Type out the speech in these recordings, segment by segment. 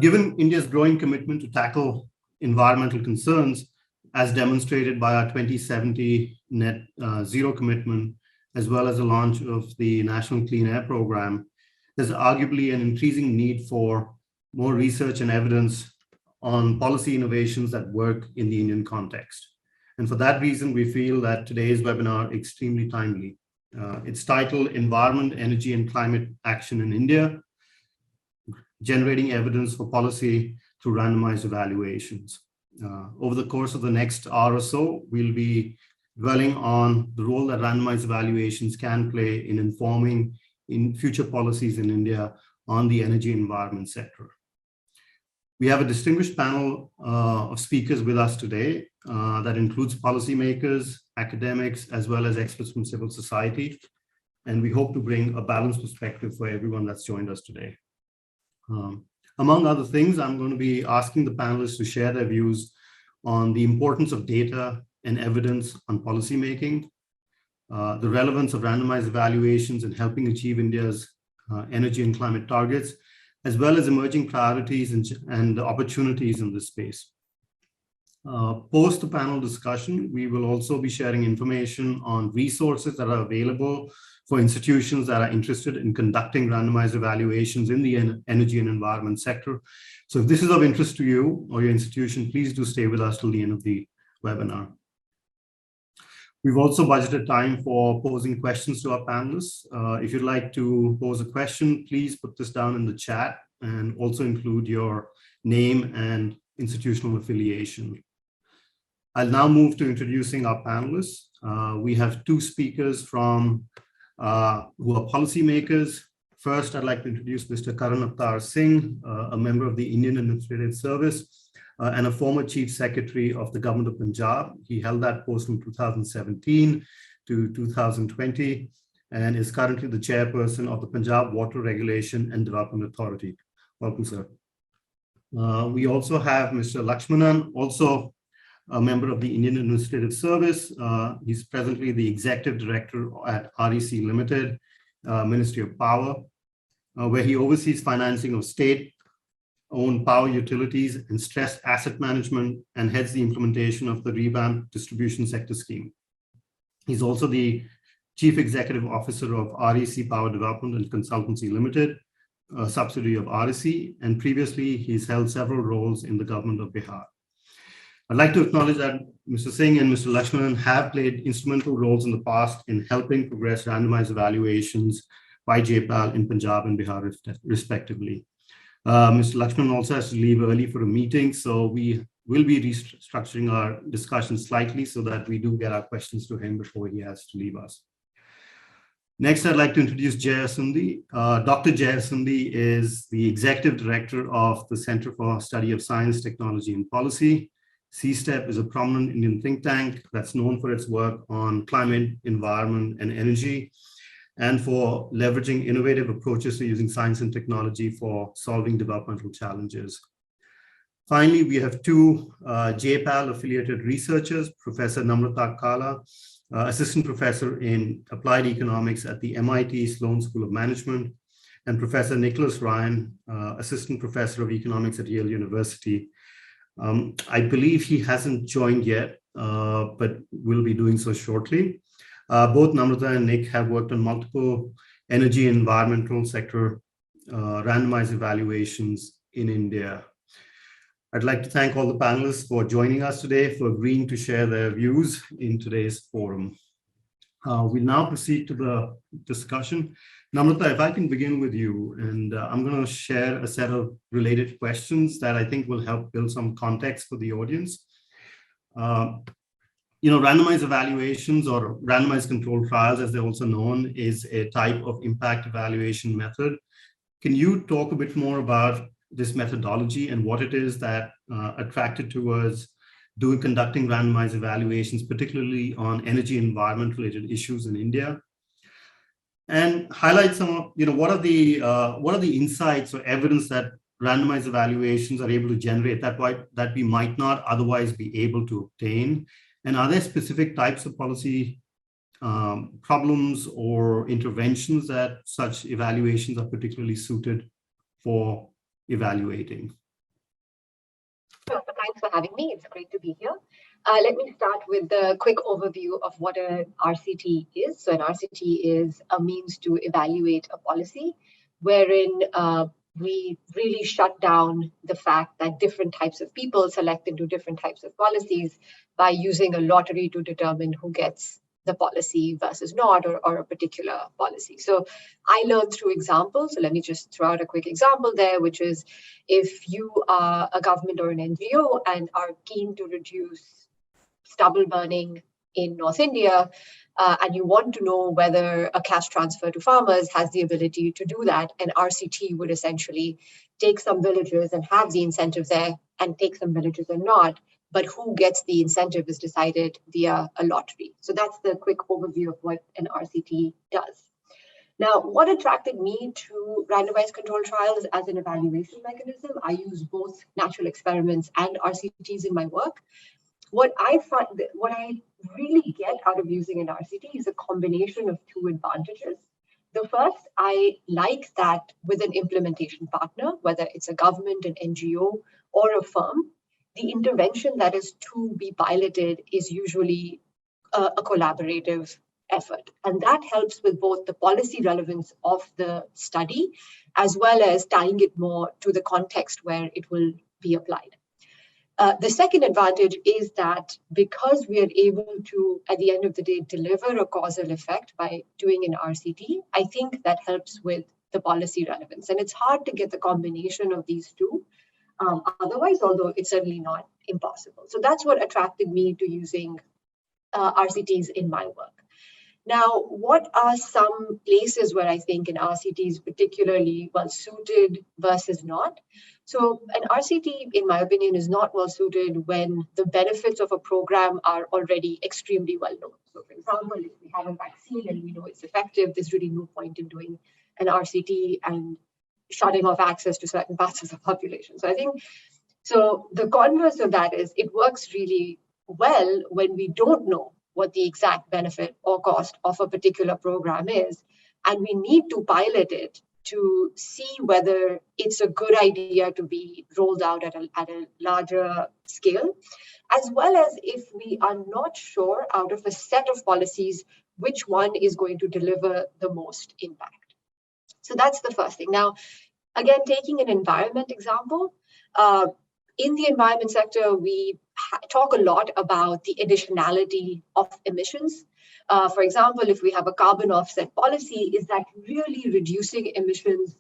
Given India's growing commitment to tackle environmental concerns, as demonstrated by our 2070 net zero commitment, as well as the launch of the National Clean Air Program, there's arguably an increasing need for more research and evidence on policy innovations that work in the Indian context. And for that reason, we feel that today's webinar is extremely timely. It's titled Environment, Energy and Climate Action in India, Generating Evidence for Policy Through Randomized Evaluations. Over the course of the next hour or so, we'll be dwelling on the role that randomized evaluations can play in informing in future policies in India on the energy environment sector. We have a distinguished panel of speakers with us today that includes policymakers, academics, as well as experts from civil society. And we hope to bring a balanced perspective for everyone that's joined us today. Among other things, I'm going to be asking the panelists to share their views on the importance of data and evidence on policymaking, the relevance of randomized evaluations in helping achieve India's energy and climate targets, as well as emerging priorities and opportunities in this space. Post the panel discussion, we will also be sharing information on resources that are available for institutions that are interested in conducting randomized evaluations in the energy and environment sector. So if this is of interest to you or your institution, please do stay with us till the end of the webinar. We've also budgeted time for posing questions to our panelists. If you'd like to pose a question, please put this down in the chat and also include your name and institutional affiliation. I'll now move to introducing our panelists. We have two speakers from who are policymakers. First, I'd like to introduce Mr. Karan Avtar Singh, a member of the Indian Administrative Service and a former Chief Secretary of the Government of Punjab. He held that post from 2017 to 2020 and is currently the chairperson of the Punjab Water Regulation and Development Authority. Welcome, sir. We also have Mr. Lakshmanan, also a member of the Indian Administrative Service. He's presently the Executive Director at REC Limited, Ministry of Power, where he oversees financing of state-owned power utilities and stressed asset management and heads the implementation of the revamped distribution sector scheme. He's also the Chief Executive Officer of REC Power Development and Consultancy Limited, a subsidiary of REC, and previously he's held several roles in the government of Bihar. I'd like to acknowledge that Mr. Singh and Mr. Lakshmanan have played instrumental roles in the past in helping progress randomized evaluations by JPAL in Punjab and Bihar, respectively. Mr. Lakshmanan also has to leave early for a meeting, so we will be restructuring our discussion slightly so that we do get our questions to him before he has to leave us. Next, I'd like to introduce Jaya Sundhi. Dr. Jaya Sundhi is the Executive Director of the Center for Study of Science, Technology and Policy. CSTEP is a prominent Indian think tank that's known for its work on climate, environment, and energy, and for leveraging innovative approaches to using science and technology for solving developmental challenges. Finally, we have two JPAL affiliated researchers, Professor Namrata Kala, Assistant Professor in Applied Economics at the MIT Sloan School of Management, and Professor Nicholas Ryan, Assistant Professor of Economics at Yale University. I believe he hasn't joined yet, but will be doing so shortly. Both Namrata and Nick have worked on multiple energy and environmental sector randomized evaluations in India. I'd like to thank all the panelists for joining us today, for agreeing to share their views in today's forum. We'll now proceed to the discussion. Namrata, if I can begin with you, and I'm going to share a set of related questions that I think will help build some context for the audience. Randomized evaluations or randomized controlled trials, as they're also known, is a type of impact evaluation method. Can you talk a bit more about this methodology and what it is that attracted towards conducting randomized evaluations, particularly on energy and environment related issues in India? And highlight some of, what are the insights or evidence that randomized evaluations are able to generate that we might not otherwise be able to obtain? And are there specific types of policy problems or interventions that such evaluations are particularly suited for evaluating? Sure, thanks for having me. It's great to be here. Let me start with a quick overview of what an RCT is. So an RCT is a means to evaluate a policy wherein we really shut down the fact that different types of people select into different types of policies by using a lottery to determine who gets the policy versus not, or a particular policy. So I learned through examples. So let me just throw out a quick example there, which is if you are a government or an NGO and are keen to reduce stubble burning in North India, and you want to know whether a cash transfer to farmers has the ability to do that, an RCT would essentially take some villages and have the incentive there, and take some villages and not. But who gets the incentive is decided via a lottery. So that's the quick overview of what an RCT does. Now, what attracted me to randomized controlled trials as an evaluation mechanism? I use both natural experiments and RCTs in my work. What I really get out of using an RCT is a combination of two advantages. The first, I like that with an implementation partner, whether it's a government, an NGO, or a firm, the intervention that is to be piloted is usually a collaborative effort. And that helps with both the policy relevance of the study, as well as tying it more to the context where it will be applied. The second advantage is that because we are able to, at the end of the day, deliver a causal effect by doing an RCT, I think that helps with the policy relevance. And it's hard to get the combination of these two otherwise, although it's certainly not impossible. So that's what attracted me to using RCTs in my work. Now, what are some places where I think an RCT is particularly well suited versus not? So an RCT, in my opinion, is not well suited when the benefits of a program are already extremely well known. So for example, if we have a vaccine and we know it's effective, there's really no point in doing an RCT and shutting off access to certain parts of the population. So I think, so the converse of that is it works really well when we don't know what the exact benefit or cost of a particular program is, and we need to pilot it to see whether it's a good idea to be rolled out at a larger scale, as well as if we are not sure out of a set of policies which one is going to deliver the most impact. So that's the first thing. Now, again, taking an environment example, in the environment sector, we talk a lot about the additionality of emissions. For example, if we have a carbon offset policy, is that really reducing emissions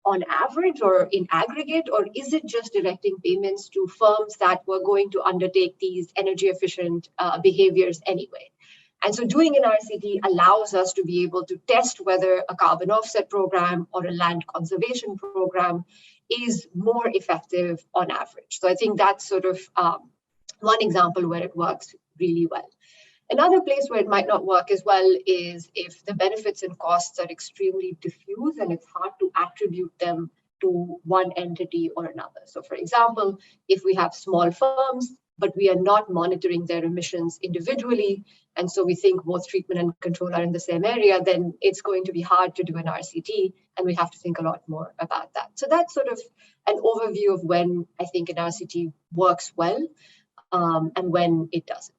on average or in aggregate, or is it just directing payments to firms that were going to undertake these energy efficient behaviors anyway? And so doing an RCT allows us to be able to test whether a carbon offset program or a land conservation program is more effective on average. So I think that's sort of one example where it works really well. Another place where it might not work as well is if the benefits and costs are extremely diffuse and it's hard to attribute them to one entity or another. So for example, if we have small firms, but we are not monitoring their emissions individually, and so we think both treatment and control are in the same area, then it's going to be hard to do an RCT, and we have to think a lot more about that. So that's sort of an overview of when I think an RCT works well and when it doesn't.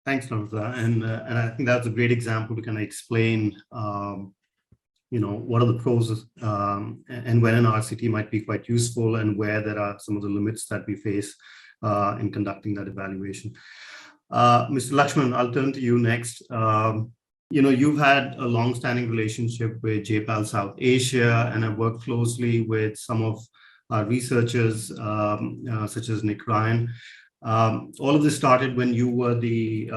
Thanks, Namrata. And I think that's a great example to kind of explain what are the pros and when an RCT might be quite useful and where there are some of the limits that we face in conducting that evaluation. Mr. Lakshman, I'll turn to you next. You've had a long-standing relationship with JPAL South Asia, and I've worked closely with some of our researchers, such as Nick Ryan. All of this started when you were the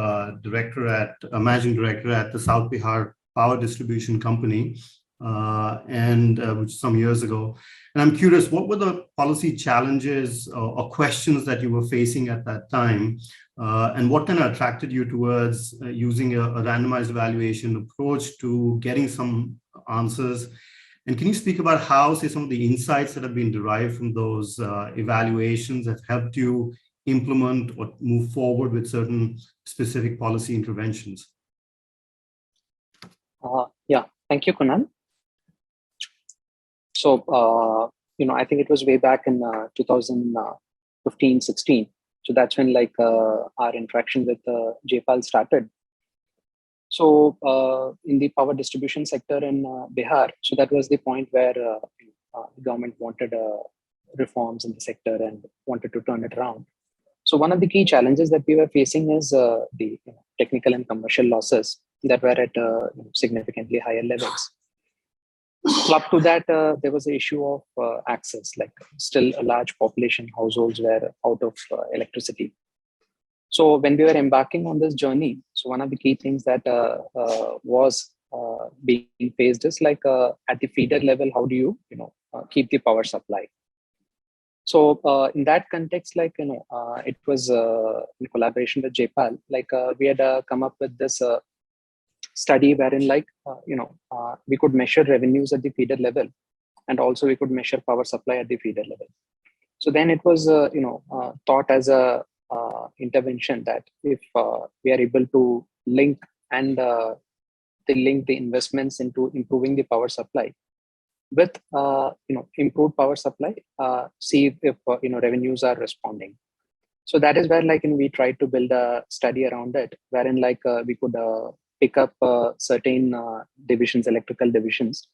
managing director at the South Bihar Power Distribution Company, which some years ago. And I'm curious, what were the policy challenges or questions that you were facing at that time? And what kind of attracted you towards using a randomized evaluation approach to getting some answers? And can you speak about how, say, some of the insights that have been derived from those evaluations have helped you implement or move forward with certain specific policy interventions? Yeah, thank you, Kunal. So, I think it was way back in 2015, 16. So that's when our interaction with JPAL started. So in the power distribution sector in Bihar, so that was the point where the government wanted reforms in the sector and wanted to turn it around. So one of the key challenges that we were facing is the technical and commercial losses that were at significantly higher levels. Up to that, there was the issue of access, like still a large population households were out of electricity. So when we were embarking on this journey, so one of the key things that was being faced is at the feeder level, how do you keep the power supply? So in that context, it was in collaboration with JPAL, we had come up with this study wherein we could measure revenues at the feeder level, and also we could measure power supply at the feeder level. So then it was thought as a intervention that if we are able to link the investments into improving the power supply with improved power supply, see if revenues are responding. So that is where we tried to build a study around it, wherein we could pick up certain divisions, electrical divisions,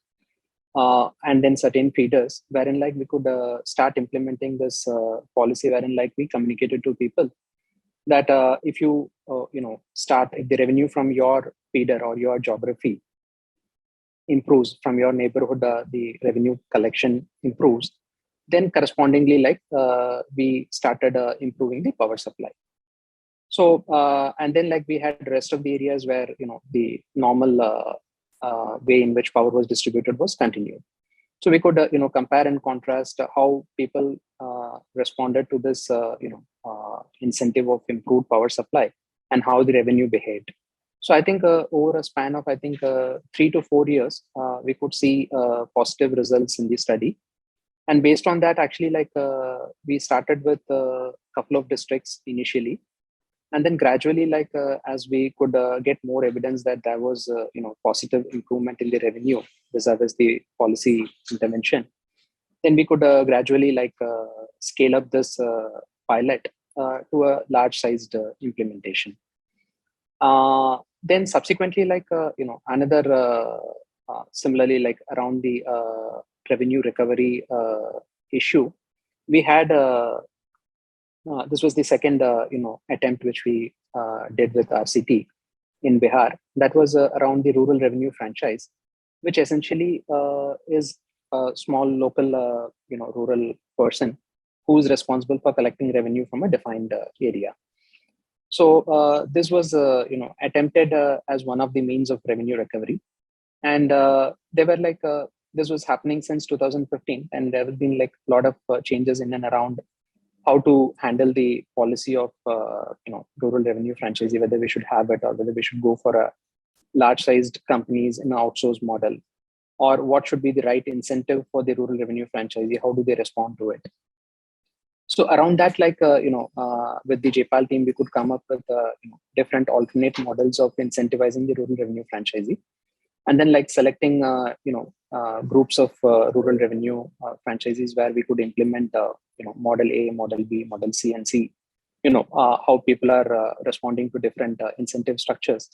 and then certain feeders, wherein we could start implementing this policy, wherein we communicated to people that if you if the revenue from your feeder or your geography improves, from your neighborhood the revenue collection improves, then correspondingly we started improving the power supply. So and then we had the rest of the areas where the normal way in which power was distributed was continued. So we could compare and contrast how people responded to this incentive of improved power supply and how the revenue behaved. So I think over a span of 3 to 4 years, we could see positive results in the study. And based on that, actually, we started with a couple of districts initially, and then gradually, as we could get more evidence that there was positive improvement in the revenue vis-a-vis the policy intervention, then we could gradually scale up this pilot to a large-sized implementation. Then subsequently, another similarly around the revenue recovery issue, we had this was the second attempt which we did with RCT in Bihar. That was around the rural revenue franchise, which essentially is a small local rural person who is responsible for collecting revenue from a defined area. So this was attempted as one of the means of revenue recovery, and they were this was happening since 2015, and there have been a lot of changes in and around how to handle the policy of rural revenue franchisee, whether we should have it or whether we should go for a large-sized companies in an outsourced model, or what should be the right incentive for the rural revenue franchisee, how do they respond to it. So around that, with the JPAL team, we could come up with different alternate models of incentivizing the rural revenue franchisee, and then selecting groups of rural revenue franchisees where we could implement model A, model B, model C, and see how people are responding to different incentive structures.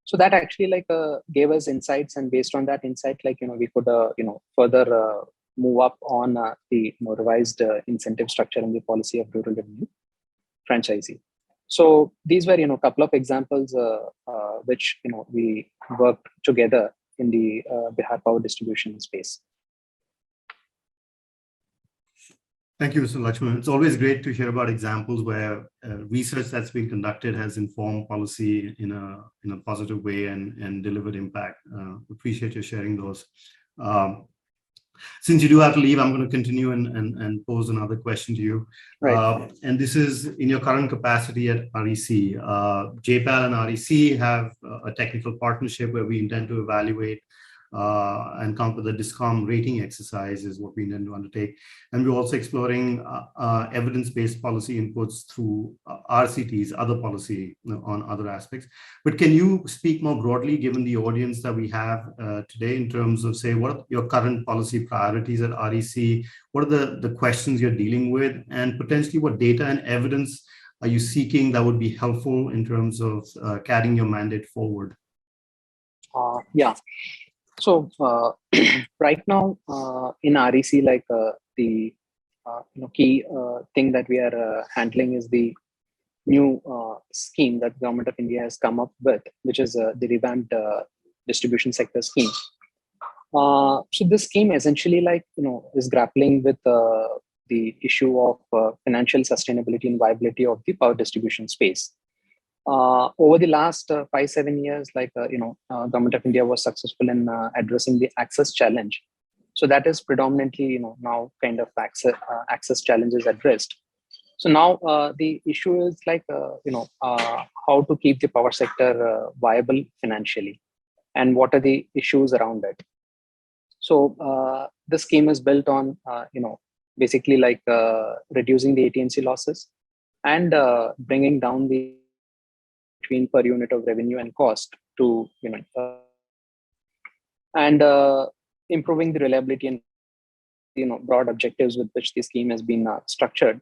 So that actually gave us insights, and based on that insight, we could further move up on the revised incentive structure and the policy of rural revenue franchisee. So these were a couple of examples which we worked together in the Bihar power distribution space. Thank you, Mr. Lakshman. It's always great to hear about examples where research that's been conducted has informed policy in a positive way and delivered impact. Appreciate you sharing those. Since you do have to leave, I'm going to continue and pose another question to you. Right. And this is in your current capacity at REC. JPAL and REC have a technical partnership where we intend to evaluate and come with a DISCOM rating exercise is what we intend to undertake. And we're also exploring evidence-based policy inputs through RCTs, other policy on other aspects. But can you speak more broadly, given the audience that we have today, in terms of, say, what are your current policy priorities at REC? What are the questions you're dealing with? And potentially what data and evidence are you seeking that would be helpful in terms of carrying your mandate forward? Yeah. So right now in REC, like the key thing that we are handling is the new scheme that the Government of India has come up with, which is the revamped distribution sector scheme. So this scheme essentially, like, is grappling with the issue of financial sustainability and viability of the power distribution space. Over the last 5-7 years, like, Government of India was successful in addressing the access challenge. So that is predominantly, now kind of access challenges addressed. So now the issue is like, how to keep the power sector viable financially, and what are the issues around it. So the scheme is built on, basically like reducing the AT&C losses and bringing down the between per unit of revenue and cost to, and improving the reliability and, broad objectives with which the scheme has been structured.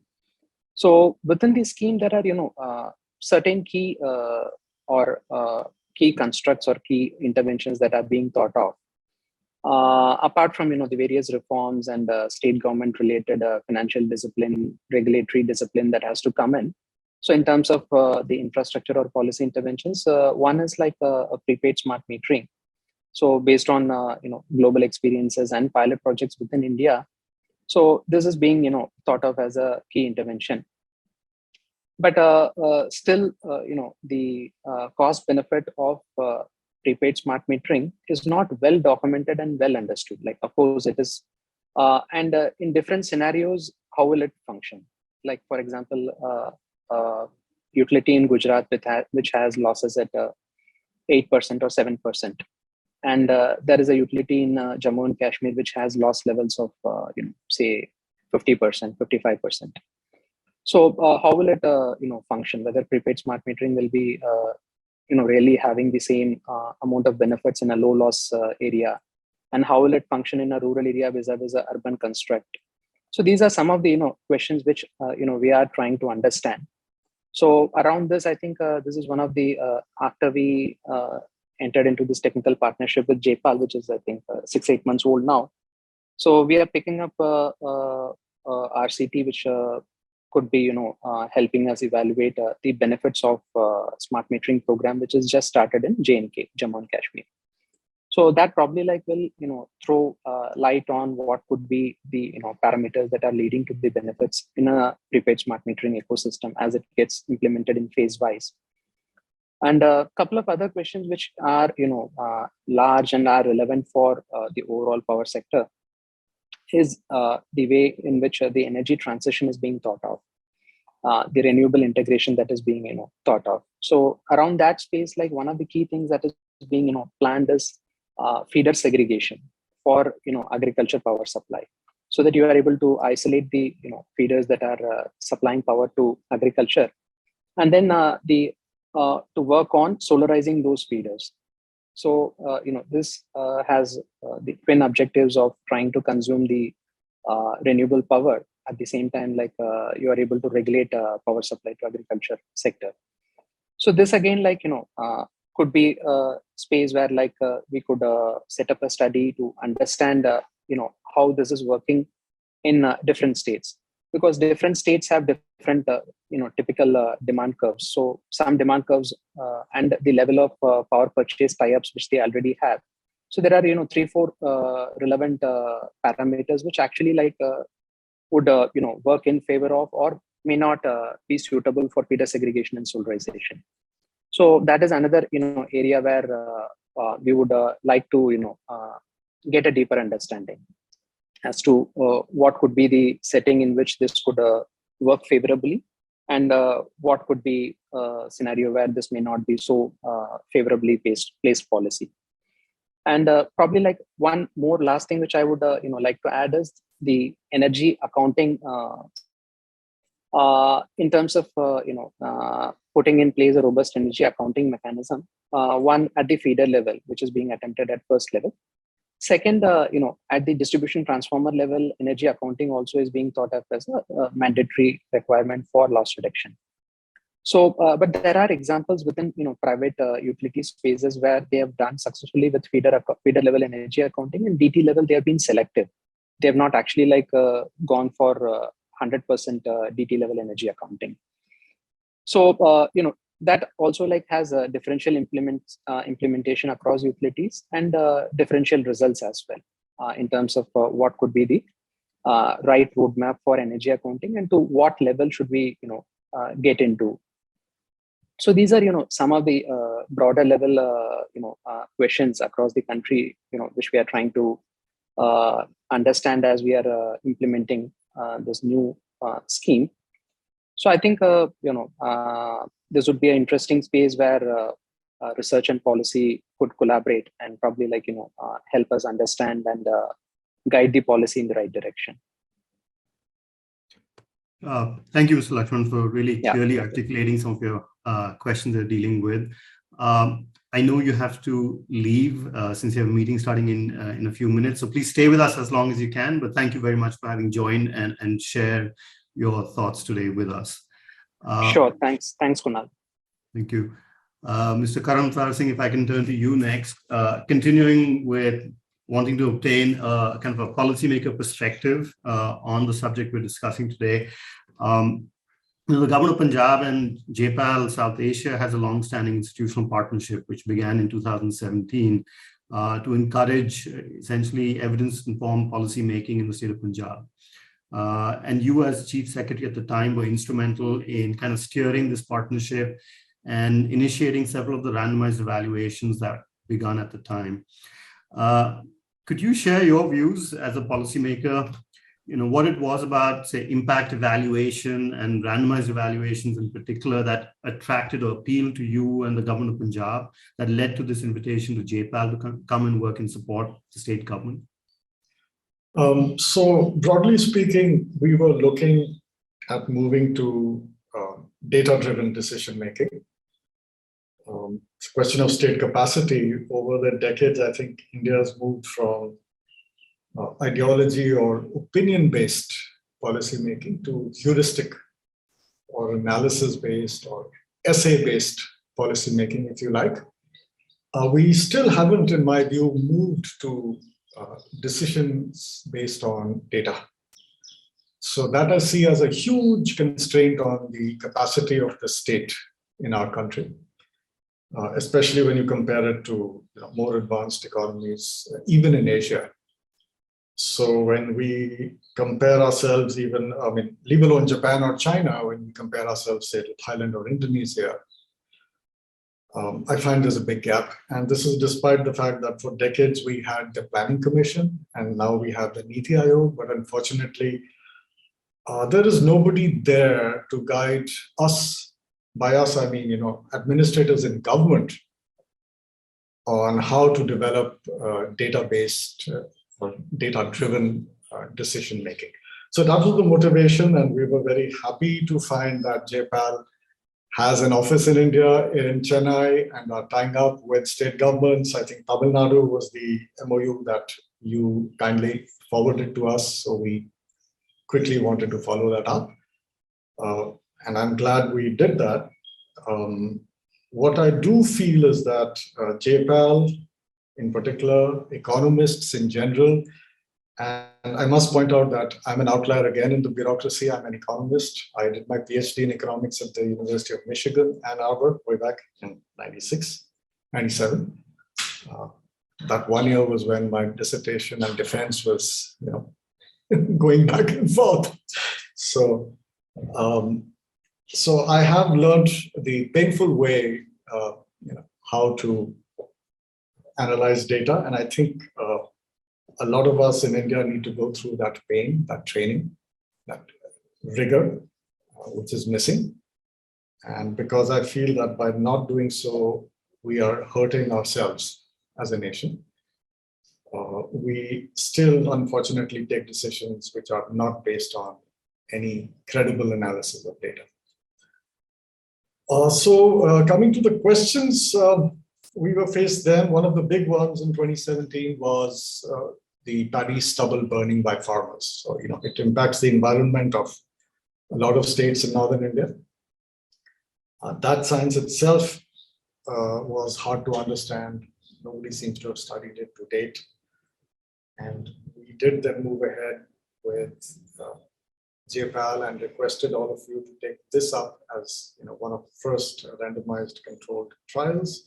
So within the scheme, there are, certain key or key constructs or key interventions that are being thought of. Apart from, the various reforms and state government related financial discipline, regulatory discipline that has to come in. So in terms of the infrastructure or policy interventions, one is like a prepaid smart metering. So based on, global experiences and pilot projects within India. So this is being, thought of as a key intervention. But still, the cost benefit of prepaid smart metering is not well documented and well understood. Like, of course, it is, and in different scenarios, how will it function? Like, for example, utility in Gujarat which has losses at 8% or 7%, and there is a utility in Jammu and Kashmir which has loss levels of say 50%, 55%. So how will it function? Whether prepaid smart metering will be really having the same amount of benefits in a low loss area, and how will it function in a rural area vis-a-vis a urban construct? So these are some of the questions which we are trying to understand. So around this, I think this is one of the after we entered into this technical partnership with JPAL, which is I think 6-8 months old now. So we are picking up RCT, which could be helping us evaluate the benefits of smart metering program, which is just started in J&K, Jammu and Kashmir. So that probably like will throw light on what could be the parameters that are leading to the benefits in a prepaid smart metering ecosystem as it gets implemented in phase wise. And a couple of other questions which are large and are relevant for the overall power sector is the way in which the energy transition is being thought of, the renewable integration that is being thought of. So around that space, like one of the key things that is being planned is feeder segregation for agriculture power supply, so that you are able to isolate the feeders that are supplying power to agriculture, and then to work on solarizing those feeders. So this has the twin objectives of trying to consume the renewable power at the same time, like you are able to regulate power supply to agriculture sector. So this again, like could be a space where like we could set up a study to understand how this is working in different states, because different states have different typical demand curves. So some demand curves and the level of power purchase tie-ups which they already have. So there are 3-4 relevant parameters which actually like would work in favor of or may not be suitable for feeder segregation and solarization. So that is another area where we would like to get a deeper understanding as to what could be the setting in which this could work favorably, and what could be a scenario where this may not be so favorably placed policy. And probably like one more last thing which I would like to add is the energy accounting in terms of putting in place a robust energy accounting mechanism. One at the feeder level, which is being attempted at first level. Second, at the distribution transformer level, energy accounting also is being thought of as a mandatory requirement for loss reduction. So, but there are examples within private utility spaces where they have done successfully with feeder level energy accounting, and DT level they have been selective. They have not actually gone for 100% DT level energy accounting. So that also has a differential implementation across utilities and differential results as well in terms of what could be the right roadmap for energy accounting and to what level should we get into. So these are some of the broader level questions across the country which we are trying to understand as we are implementing this new scheme. So I think this would be an interesting space where research and policy could collaborate and probably help us understand and guide the policy in the right direction. Thank you, Mr. Lakshman, for really clearly articulating some of your questions you're dealing with. I know you have to leave since you have a meeting starting in a few minutes, so please stay with us as long as you can, but thank you very much for having joined and share your thoughts today with us. Sure, thanks Kunal. Thank you. Mr. Karam Singh, if I can turn to you next, continuing with wanting to obtain kind of a policymaker perspective on the subject we're discussing today. The government of Punjab and JPAL South Asia has a long-standing institutional partnership which began in 2017 to encourage essentially evidence-informed policy making in the state of Punjab. And you as Chief Secretary at the time were instrumental in kind of steering this partnership and initiating several of the randomized evaluations that began at the time. Could you share your views as a policymaker, what it was about, say, impact evaluation and randomized evaluations in particular that attracted or appealed to you and the government of Punjab that led to this invitation to JPAL to come and work and support the state government? So broadly speaking, we were looking at moving to data-driven decision-making. It's a question of state capacity. Over the decades, I think India has moved from ideology or opinion-based policymaking to heuristic or analysis-based or essay-based policymaking, if you like. We still haven't, in my view, moved to decisions based on data. So that I see as a huge constraint on the capacity of the state in our country, especially when you compare it to more advanced economies, even in Asia. So when we compare ourselves, even, leave alone Japan or China, when we compare ourselves, say, to Thailand or Indonesia, I find there's a big gap. And this is despite the fact that for decades we had the Planning Commission and now we have the Niti Aayog, but unfortunately, there is nobody there to guide us. By us, I mean, administrators in government on how to develop data-based or data-driven decision-making. So that was the motivation, and we were very happy to find that JPAL has an office in India, in Chennai, and are tying up with state governments. I think Tamil Nadu was the MOU that you kindly forwarded to us, so we quickly wanted to follow that up. And I'm glad we did that. What I do feel is that JPAL, in particular, economists in general, and I must point out that I'm an outlier again in the bureaucracy. I'm an economist. I did my PhD in economics at the University of Michigan, Ann Arbor, way back in 96, 97. That 1 year was when my dissertation and defense was, going back and forth. So I have learned the painful way, how to analyze data, and I think a lot of us in India need to go through that pain, that training, that rigor, which is missing. And because I feel that by not doing so, we are hurting ourselves as a nation. we still unfortunately take decisions which are not based on any credible analysis of data. Coming to the questions, we were faced then. One of the big ones in 2017 was the paddy stubble burning by farmers. So, it impacts the environment of a lot of states in northern India. That science itself was hard to understand. Nobody seems to have studied it to date. And we did then move ahead with JPAL and requested all of you to take this up as one of the first randomized controlled trials.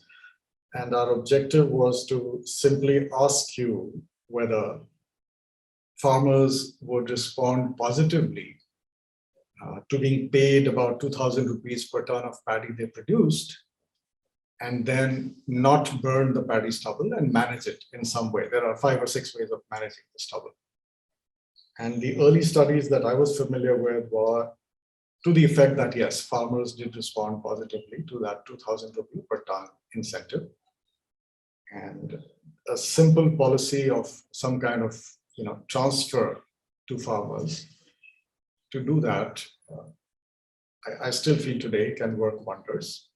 And our objective was to simply ask you whether farmers would respond positively to being paid about 2,000 rupees per ton of paddy they produced, and then not burn the paddy stubble and manage it in some way. There are 5 or 6 ways of managing the stubble. And the early studies that I was familiar with were to the effect that, yes, farmers did respond positively to that 2,000 rupee per ton incentive. And a simple policy of some kind of transfer to farmers to do that, I still feel today can work wonders.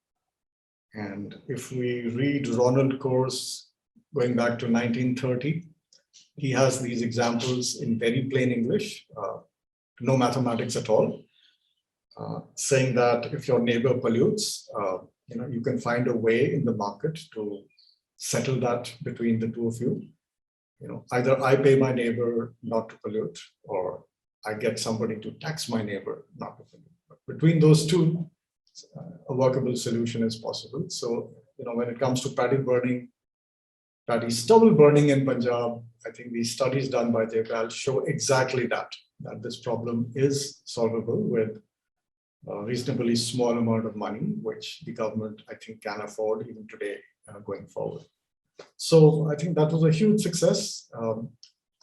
And if we read Ronald Coase going back to 1930, he has these examples in very plain English, no mathematics at all, saying that if your neighbor pollutes, you can find a way in the market to settle that between the two of you. Either I pay my neighbor not to pollute, or I get somebody to tax my neighbor not to pollute. But between those two, a workable solution is possible. So, when it comes to paddy stubble burning in Punjab, I think the studies done by JPAL show exactly that this problem is solvable with a reasonably small amount of money, which the government, I think, can afford even today going forward. So I think that was a huge success.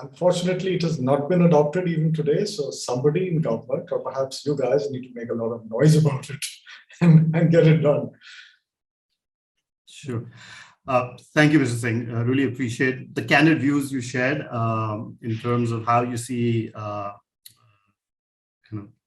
Unfortunately, it has not been adopted even today. So somebody in government, or perhaps you guys, need to make a lot of noise about it and get it done. Sure. Thank you, Mr. Singh. I really appreciate the candid views you shared in terms of how you see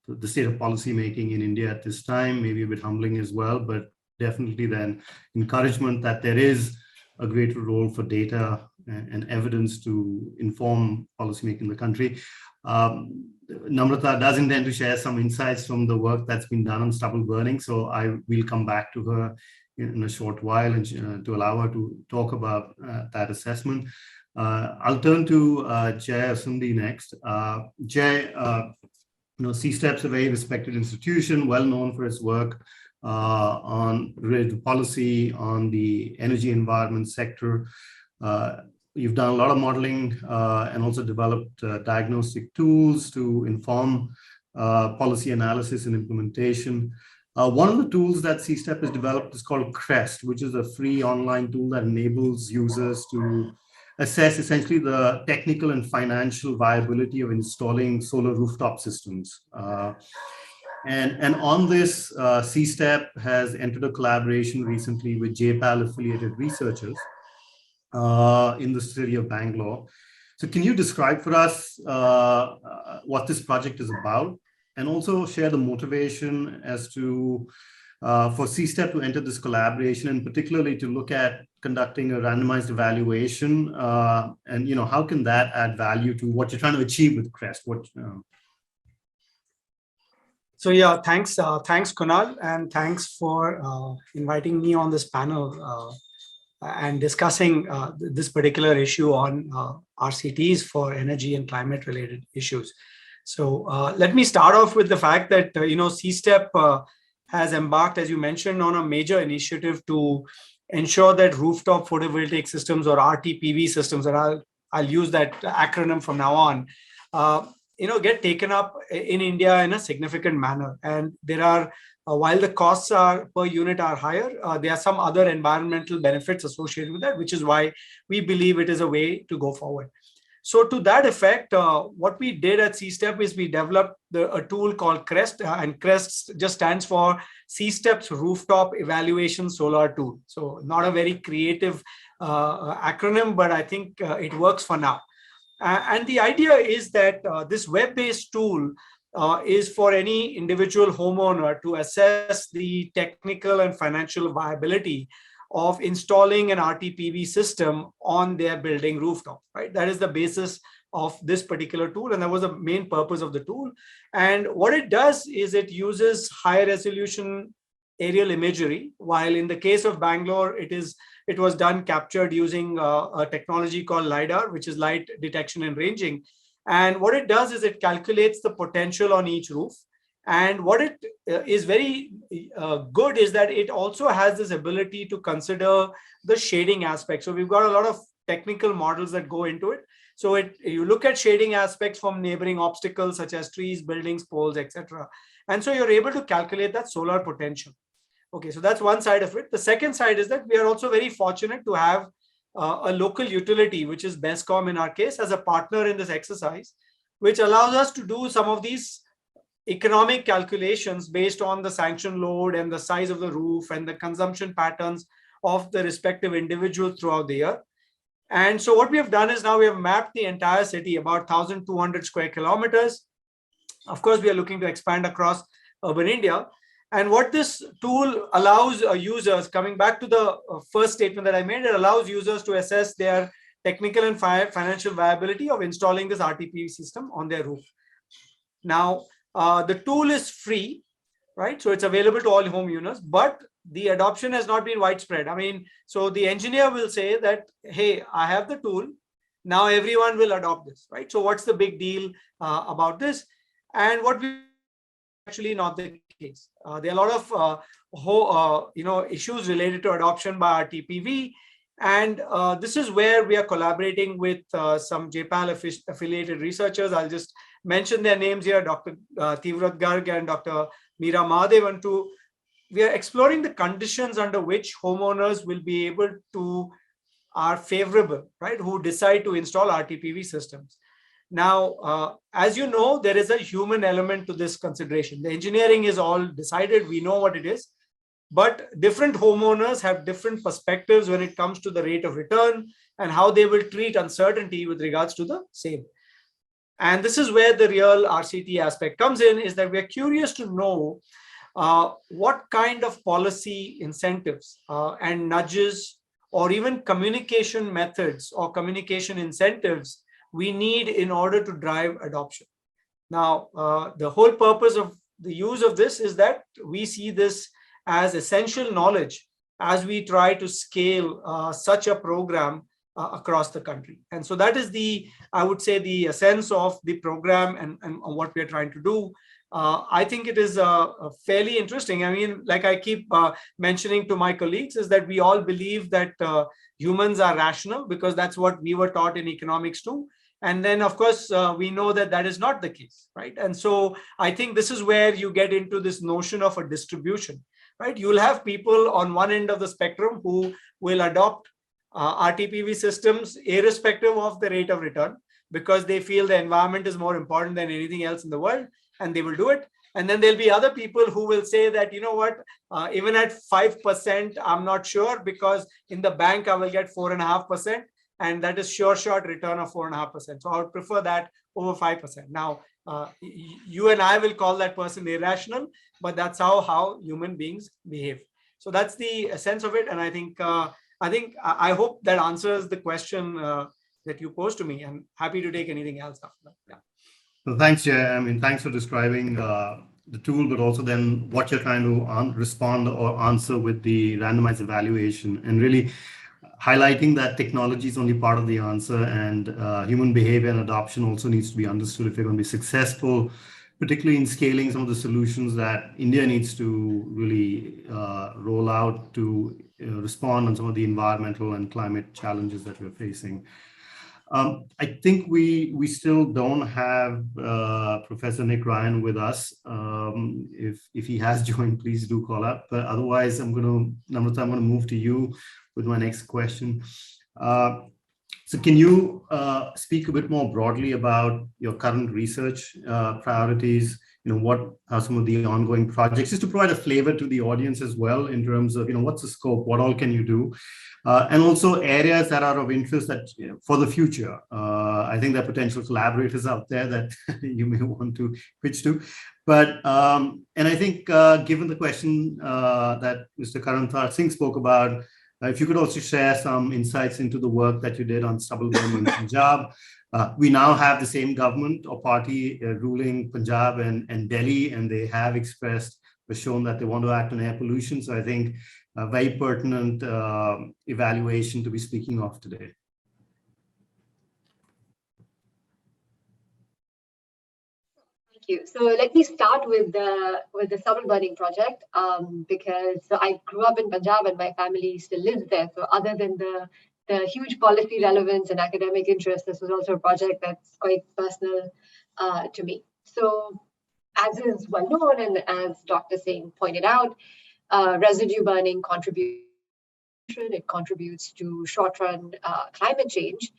the state of policy making in India at this time, maybe a bit humbling as well, but definitely then encouragement that there is a greater role for data and evidence to inform policymaking in the country. Namrata does intend to share some insights from the work that's been done on stubble burning, so I will come back to her in a short while and to allow her to talk about that assessment. I'll turn to Jay Asundi next. Jay, CSTEP is a very respected institution, well known for its work on related policy on the energy environment sector. You've done a lot of modeling and also developed diagnostic tools to inform policy analysis and implementation. One of the tools that CSTEP has developed is called CREST, which is a free online tool that enables users to assess essentially the technical and financial viability of installing solar rooftop systems. And on this, CSTEP has entered a collaboration recently with JPAL affiliated researchers in the city of Bangalore. So can you describe for us what this project is about, and also share the motivation as to for CSTEP to enter this collaboration, and particularly to look at conducting a randomized evaluation, and how can that add value to what you're trying to achieve with CREST? So yeah, thanks Kunal, and thanks for inviting me on this panel and discussing this particular issue on RCTs for energy and climate related issues. So let me start off with the fact that CSTEP has embarked, as you mentioned, on a major initiative to ensure that rooftop photovoltaic systems, or RTPV systems, and I'll use that acronym from now on, get taken up in India in a significant manner. And there are, while the costs per unit are higher, there are some other environmental benefits associated with that, which is why we believe it is a way to go forward. So to that effect, what we did at CSTEP is we developed a tool called CREST, and CREST just stands for CSTEP's Rooftop Evaluation Solar Tool. So not a very creative acronym, but I think it works for now. And the idea is that this web-based tool is for any individual homeowner to assess the technical and financial viability of installing an RTPV system on their building rooftop, right? That is the basis of this particular tool, and that was the main purpose of the tool. And what it does is it uses high resolution aerial imagery, while in the case of Bangalore, it was captured using a technology called LiDAR, which is light detection and ranging. And what it does is it calculates the potential on each roof. And what it is very good is that it also has this ability to consider the shading aspect. So we've got a lot of technical models that go into it. So you look at shading aspects from neighboring obstacles such as trees, buildings, poles, etc. And so you're able to calculate that solar potential. Okay, so that's one side of it. The second side is that we are also very fortunate to have a local utility, which is BESCOM in our case, as a partner in this exercise, which allows us to do some of these economic calculations based on the sanction load and the size of the roof and the consumption patterns of the respective individual throughout the year. And so what we have done is now we have mapped the entire city, about 1,200 square kilometers. Of course, we are looking to expand across urban India. And what this tool allows users, coming back to the first statement that I made, it allows users to assess their technical and financial viability of installing this RTPV system on their roof. Now, the tool is free, right? So it's available to all homeowners, but the adoption has not been widespread. I mean, so the engineer will say that, hey, I have the tool. Now everyone will adopt this, right? So what's the big deal about this? And what we actually not the case. There are a lot of issues related to adoption by RTPV. And this is where we are collaborating with some JPAL affiliated researchers. I'll just mention their names here, Dr. Tivrat Garg and Dr. Meera Mahadevan. We are exploring the conditions under which homeowners will be able to, are favorable, right, who decide to install RTPV systems. Now, as you know, there is a human element to this consideration. The engineering is all decided. We know what it is. But different homeowners have different perspectives when it comes to the rate of return and how they will treat uncertainty with regards to the same. And this is where the real RCT aspect comes in, is that we are curious to know what kind of policy incentives and nudges or even communication methods or communication incentives we need in order to drive adoption. Now, the whole purpose of the use of this is that we see this as essential knowledge as we try to scale such a program across the country. And so that is I would say, the essence of the program and what we are trying to do. I think it is fairly interesting. I mean, like I keep mentioning to my colleagues, is that we all believe that humans are rational because that's what we were taught in economics too. And then, of course, we know that that is not the case, right? And so I think this is where you get into this notion of a distribution, right? You'll have people on one end of the spectrum who will adopt RTPV systems irrespective of the rate of return because they feel the environment is more important than anything else in the world, and they will do it. And then there'll be other people who will say that, you know what, even at 5%, I'm not sure because in the bank, I will get 4.5%. And that is short return of 4.5%. So I would prefer that over 5%. Now, you and I will call that person irrational, but that's how human beings behave. So that's the essence of it. And I think I hope that answers the question that you posed to me. I'm happy to take anything else after that. Yeah. Well, thanks, Jay. I mean, thanks for describing the tool, but also then what you're trying to respond or answer with the randomized evaluation, and really highlighting that technology is only part of the answer, and human behavior and adoption also needs to be understood if you're going to be successful, particularly in scaling some of the solutions that India needs to really roll out to respond on some of the environmental and climate challenges that we're facing. I think we still don't have Professor Nick Ryan with us. If he has joined, please do call up. But otherwise, Namrata, I'm going to move to you with my next question. So can you speak a bit more broadly about your current research priorities? What are some of the ongoing projects, just to provide a flavor to the audience as well in terms of, what's the scope, what all can you do? And also areas that are of interest that for the future. I think there are potential collaborators out there that you may want to pitch to. But, and I think given the question that Mr. Karanthar Singh spoke about, if you could also share some insights into the work that you did on stubble burning in Punjab. We now have the same government or party ruling Punjab and Delhi, and they have expressed or shown that they want to act on air pollution. So I think a very pertinent evaluation to be speaking of today. Thank you. So let me start with the stubble burning project because I grew up in Punjab and my family still lives there. So other than the huge policy relevance and academic interest, this was also a project that's quite personal to me. So as is well known and as Dr. Singh pointed out, residue burning contributes to short-run climate change,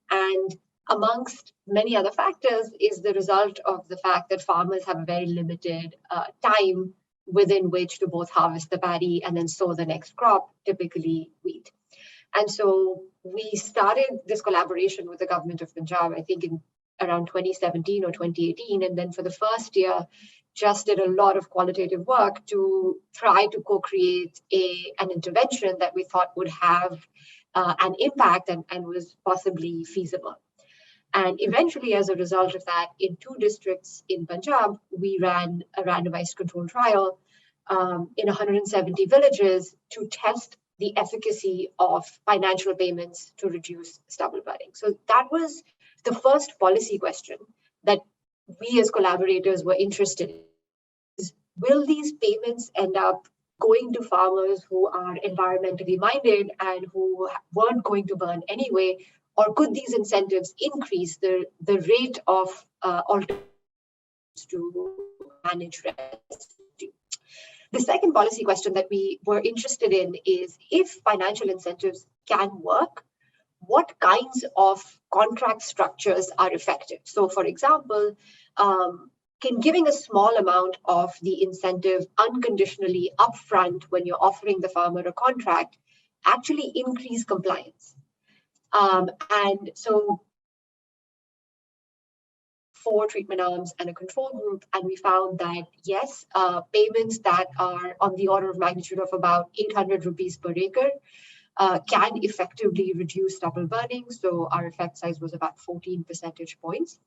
and amongst many other factors is the result of the fact that farmers have a very limited time within which to both harvest the paddy and then sow the next crop, typically wheat. And so we started this collaboration with the government of Punjab, I think in around 2017 or 2018. And then for the first year, just did a lot of qualitative work to try to co-create an intervention that we thought would have an impact and was possibly feasible. And eventually, as a result of that, in 2 districts in Punjab, we ran a randomized control trial in 170 villages to test the efficacy of financial payments to reduce stubble burning. So that was the first policy question that we as collaborators were interested in. Will these payments end up going to farmers who are environmentally minded and who weren't going to burn anyway? Or could these incentives increase the rate of alternatives to manage residue? The second policy question that we were interested in is, if financial incentives can work, what kinds of contract structures are effective? So for example, can giving a small amount of the incentive unconditionally upfront when you're offering the farmer a contract actually increase compliance? And so 4 treatment arms and a control group, and we found that yes, payments that are on the order of magnitude of about 800 rupees per acre can effectively reduce stubble burning. So our effect size was about 14 percentage points.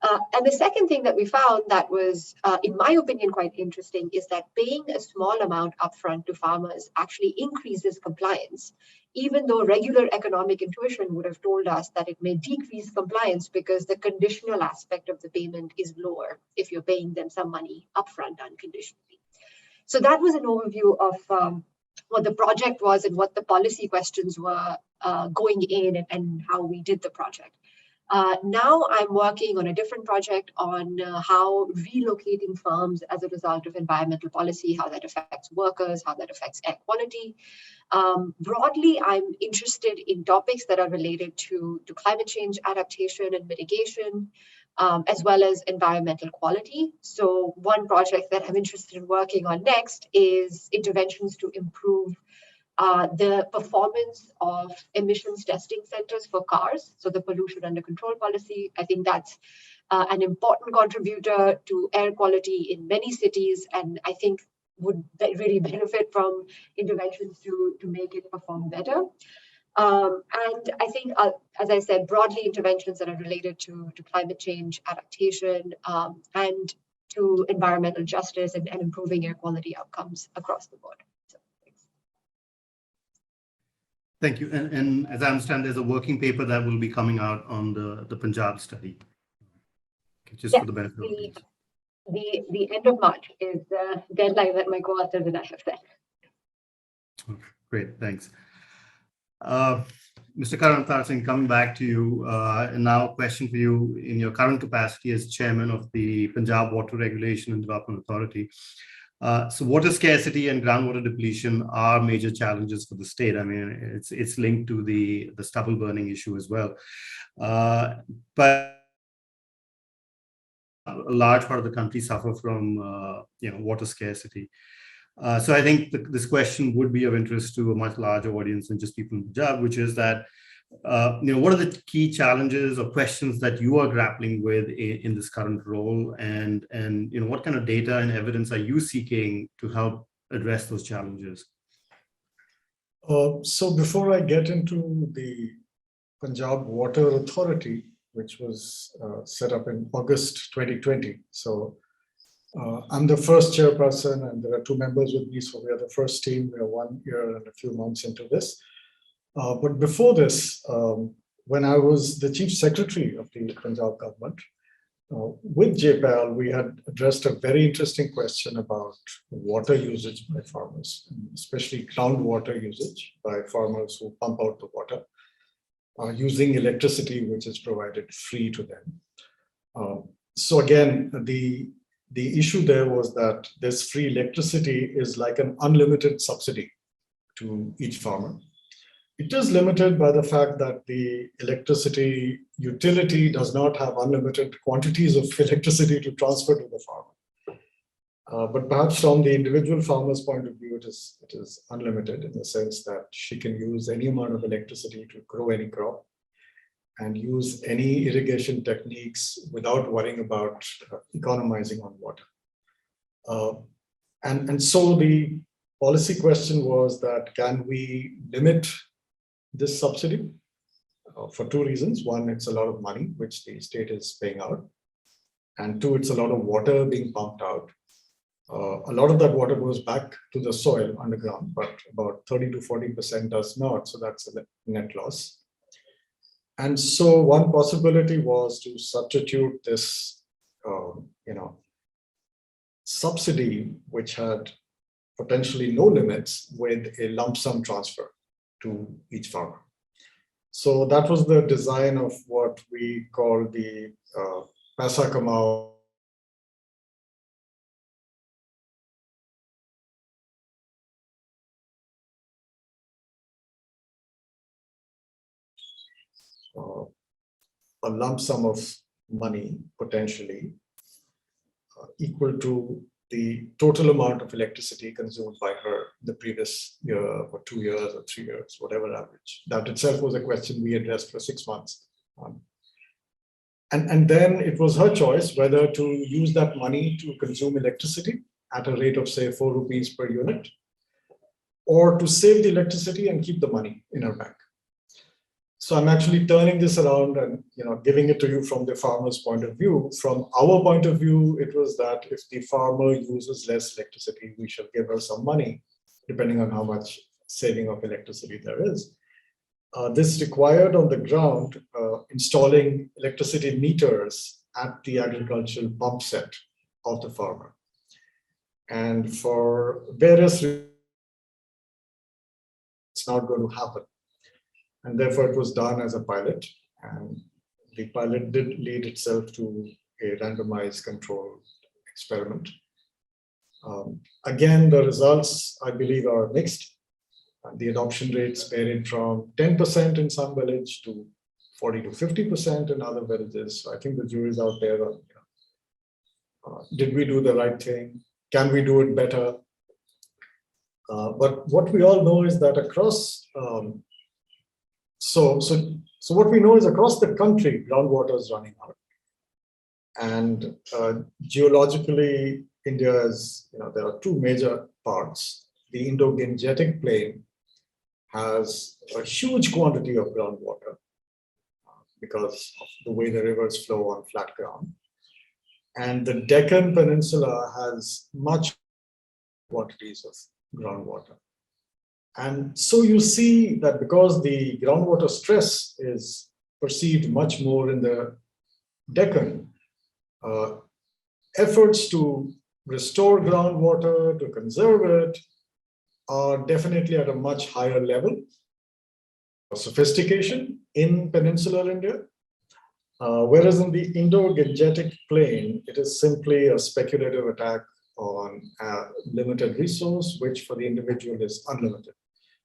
And the second thing that we found that was, in my opinion, quite interesting is that paying a small amount upfront to farmers actually increases compliance, even though regular economic intuition would have told us that it may decrease compliance because the conditional aspect of the payment is lower if you're paying them some money upfront unconditionally. So that was an overview of what the project was and what the policy questions were going in and how we did the project. Now I'm working on a different project on how relocating firms as a result of environmental policy, how that affects workers, how that affects air quality. Broadly, I'm interested in topics that are related to climate change adaptation and mitigation, as well as environmental quality. So one project that I'm interested in working on next is interventions to improve the performance of emissions testing centers for cars. So the pollution under control policy, I think that's an important contributor to air quality in many cities, and I think would really benefit from interventions to make it perform better. And I think, as I said, broadly interventions that are related to climate change adaptation and to environmental justice and improving air quality outcomes across the board. Thank you. And as I understand, there's a working paper that will be coming out on the Punjab study. Just for the benefit of the end of March is the deadline that my co-authors and I have set. Okay, great, thanks. Mr. Karanthar Singh, coming back to you, and now a question for you in your current capacity as chairman of the Punjab Water Regulation and Development Authority. So water scarcity and groundwater depletion are major challenges for the state. I mean, it's linked to the stubble burning issue as well. But a large part of the country suffer from water scarcity. So I think this question would be of interest to a much larger audience than just people in Punjab, which is that what are the key challenges or questions that you are grappling with in this current role, and what kind of data and evidence are you seeking to help address those challenges? So before I get into the Punjab Water Authority, which was set up in August 2020. So I'm the first chairperson, and there are 2 members with me. So we are the first team. We are 1 year and a few months into this. But before this, when I was the chief secretary of the Punjab government, with JPAL, we had addressed a very interesting question about water usage by farmers, especially groundwater usage by farmers who pump out the water, using electricity which is provided free to them. So again, the issue there was that this free electricity is like an unlimited subsidy to each farmer. It is limited by the fact that the electricity utility does not have unlimited quantities of electricity to transfer to the farmer. But perhaps from the individual farmer's point of view, it is unlimited in the sense that she can use any amount of electricity to grow any crop and use any irrigation techniques without worrying about economizing on water. And so the policy question was that, can we limit this subsidy? For 2 reasons. One, it's a lot of money which the state is paying out. And 2, it's a lot of water being pumped out. A lot of that water goes back to the soil underground, but about 30 to 40% does not. So that's a net loss. And so one possibility was to substitute this, subsidy, which had potentially no limits, with a lump sum transfer to each farmer. So that was the design of what we call the Paisa Kamao a lump sum of money, potentially equal to the total amount of electricity consumed by her the previous year or 2 years or 3 years, whatever average. That itself was a question we addressed for 6 months. And then it was her choice whether to use that money to consume electricity at a rate of, say, 4 rupees per unit, or to save the electricity and keep the money in her bank. So I'm actually turning this around and giving it to you from the farmer's point of view. From our point of view, it was that if the farmer uses less electricity, we shall give her some money, depending on how much saving of electricity there is. This required on the ground installing electricity meters at the agricultural pump set of the farmer. And for various reasons, it's not going to happen. And therefore, it was done as a pilot. And the pilot did lead itself to a randomized controlled experiment. Again, the results, I believe, are mixed. The adoption rates varied from 10% in some village to 40 to 50% in other villages. So I think the jury's out there on, did we do the right thing? Can we do it better? But what we all know is that across, so what we know is across the country, groundwater is running out. And geologically, India is, there are 2 major parts. The Indo-Gangetic Plain has a huge quantity of groundwater because of the way the rivers flow on flat ground. And the Deccan Peninsula has much quantities of groundwater. And so you see that because the groundwater stress is perceived much more in the Deccan, efforts to restore groundwater, to conserve it, are definitely at a much higher level of sophistication in peninsular India. Whereas in the Indo-Gangetic Plain, it is simply a speculative attack on a limited resource, which for the individual is unlimited.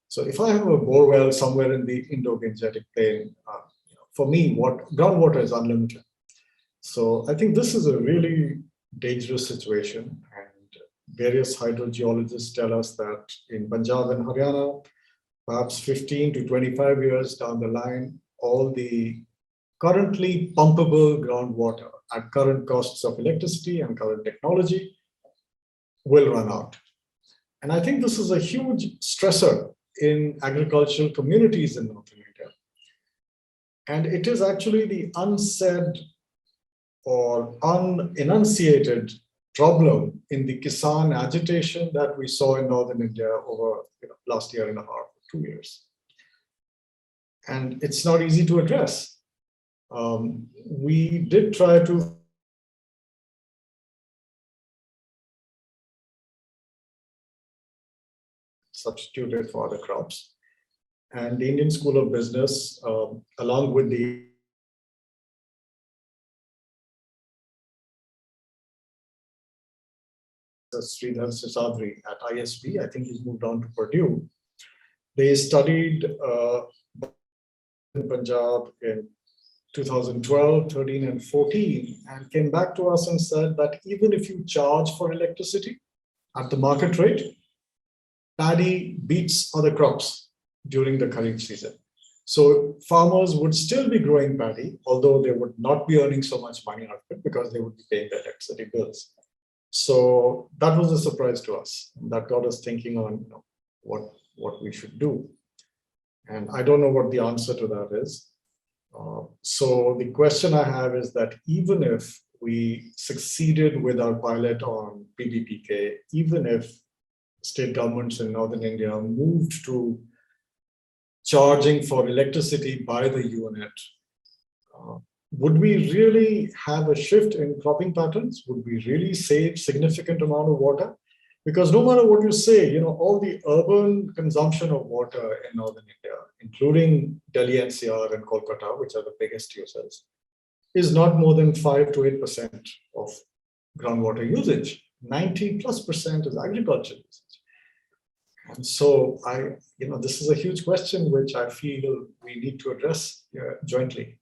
So if I have a bore well somewhere in the Indo-Gangetic Plain, for me, groundwater is unlimited. So I think this is a really dangerous situation, and various hydrogeologists tell us that in Punjab and Haryana, perhaps 15 to 25 years down the line, all the currently pumpable groundwater at current costs of electricity and current technology will run out. And I think this is a huge stressor in agricultural communities in Northern India. And it is actually the unsaid or unenunciated problem in the Kisan agitation that we saw in Northern India over last year and a half, 2 years. And it's not easy to address. We did try to substitute it for other crops. And the Indian School of Business, along with the Sridhar Sisadri at ISB, I think he's moved on to Purdue. They studied in Punjab in 2012, 13, and 14, and came back to us and said that even if you charge for electricity at the market rate, paddy beats other crops during the Kharif season. So farmers would still be growing paddy, although they would not be earning so much money out of it because they would be paying their electricity bills. So that was a surprise to us. That got us thinking on what we should do. And I don't know what the answer to that is. So the question I have is that even if we succeeded with our pilot on PBPK, even if state governments in Northern India moved to charging for electricity by the unit, would we really have a shift in cropping patterns? Would we really save significant amount of water? Because no matter what you say, all the urban consumption of water in Northern India, including Delhi NCR and Kolkata, which are the biggest users, is not more than 5 to 8% of groundwater usage. 90+% is agriculture usage. And so this is a huge question which I feel we need to address jointly.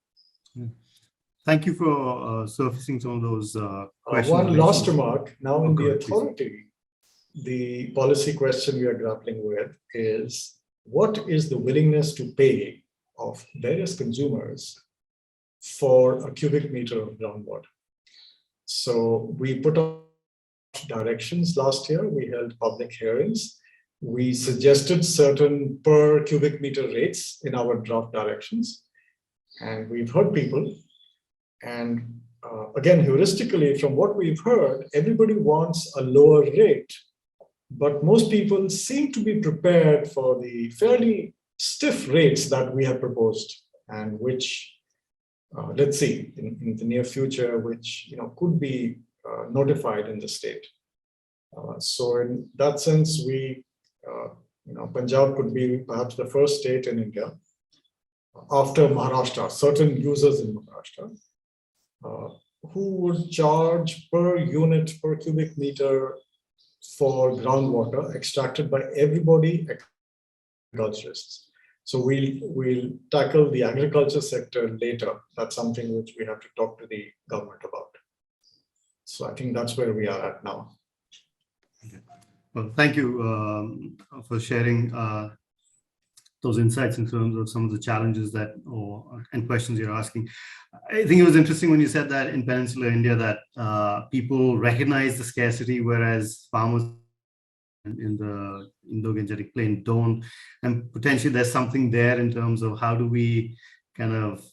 Thank you for surfacing some of those questions. One last remark. Now in the authority, the policy question we are grappling with is, what is the willingness to pay of various consumers for a cubic meter of groundwater? So we put up directions last year. We held public hearings. We suggested certain per cubic meter rates in our draft directions. And we've heard people. And again, heuristically, from what we've heard, everybody wants a lower rate. But most people seem to be prepared for the fairly stiff rates that we have proposed, and which, let's see, in the near future, which could be notified in the state. So in that sense, Punjab could be perhaps the first state in India, after Maharashtra, certain users in Maharashtra, who would charge per unit, per cubic meter for groundwater extracted by everybody, agriculturists. So we'll tackle the agriculture sector later. That's something which we have to talk to the government about. So I think that's where we are at now. Okay. Well, thank you for sharing those insights in terms of some of the challenges and questions you're asking. I think it was interesting when you said that in Peninsular India that people recognize the scarcity, whereas farmers in the Indo-Gangetic Plain don't. And potentially there's something there in terms of how do we kind of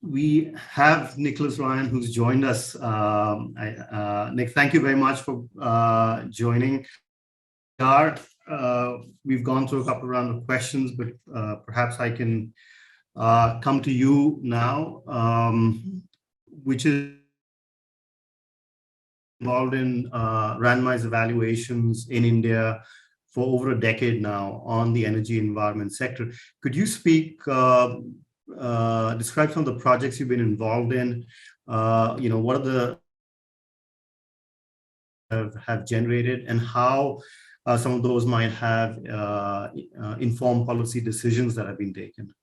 we have Nicholas Ryan who's joined us. Nick, thank you very much for joining. We've gone through a couple of rounds of questions, but perhaps I can come to you now, which is involved in randomized evaluations in India for over a decade now on the energy environment sector. Could you speak, describe some of the projects you've been involved in? What are the have generated, and how some of those might have informed policy decisions that have been taken?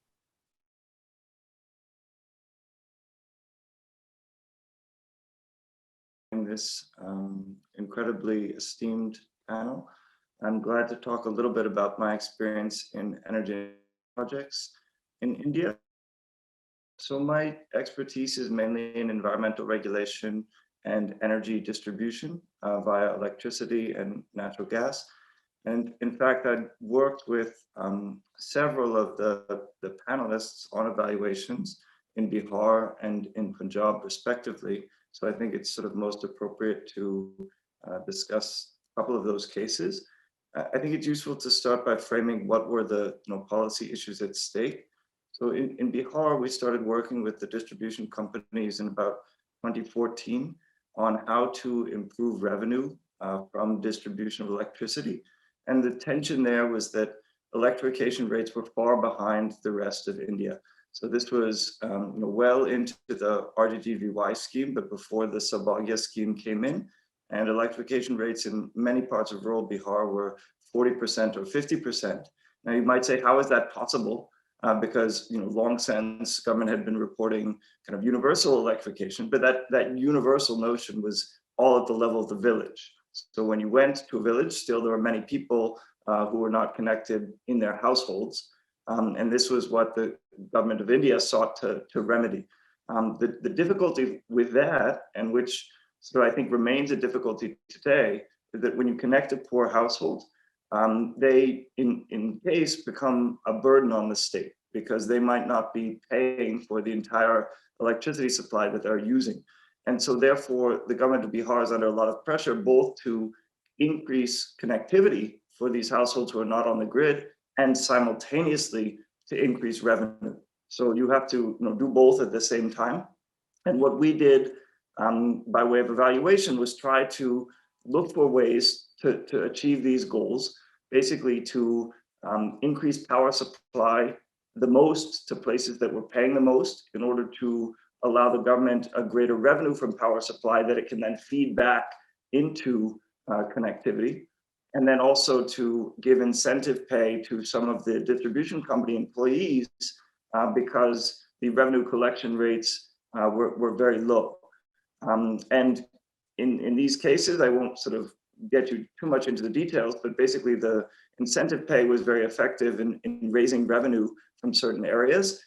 In this incredibly esteemed panel, I'm glad to talk a little bit about my experience in energy projects in India. So my expertise is mainly in environmental regulation and energy distribution via electricity and natural gas. And in fact, I worked with several of the panelists on evaluations in Bihar and in Punjab, respectively. So I think it's sort of most appropriate to discuss a couple of those cases. I think it's useful to start by framing what were the policy issues at stake. So in Bihar, we started working with the distribution companies in about 2014 on how to improve revenue from distribution of electricity. And the tension there was that electrification rates were far behind the rest of India. So this was well into the RGTVY scheme, but before the Sabhagya scheme came in, and electrification rates in many parts of rural Bihar were 40% or 50%. Now you might say, how is that possible? Because long since government had been reporting kind of universal electrification, but that universal notion was all at the level of the village. So when you went to a village, still there were many people who were not connected in their households. And this was what the government of India sought to remedy. The difficulty with that, and which sort of I think remains a difficulty today, is that when you connect a poor household, they in case become a burden on the state because they might not be paying for the entire electricity supply that they're using. And so therefore the government of Bihar is under a lot of pressure, both to increase connectivity for these households who are not on the grid and simultaneously to increase revenue. So you have to do both at the same time. And what we did by way of evaluation was try to look for ways to achieve these goals, basically to increase power supply the most to places that were paying the most in order to allow the government a greater revenue from power supply that it can then feed back into connectivity. And then also to give incentive pay to some of the distribution company employees because the revenue collection rates were very low. And in these cases, I won't sort of get you too much into the details, but basically the incentive pay was very effective in raising revenue from certain areas,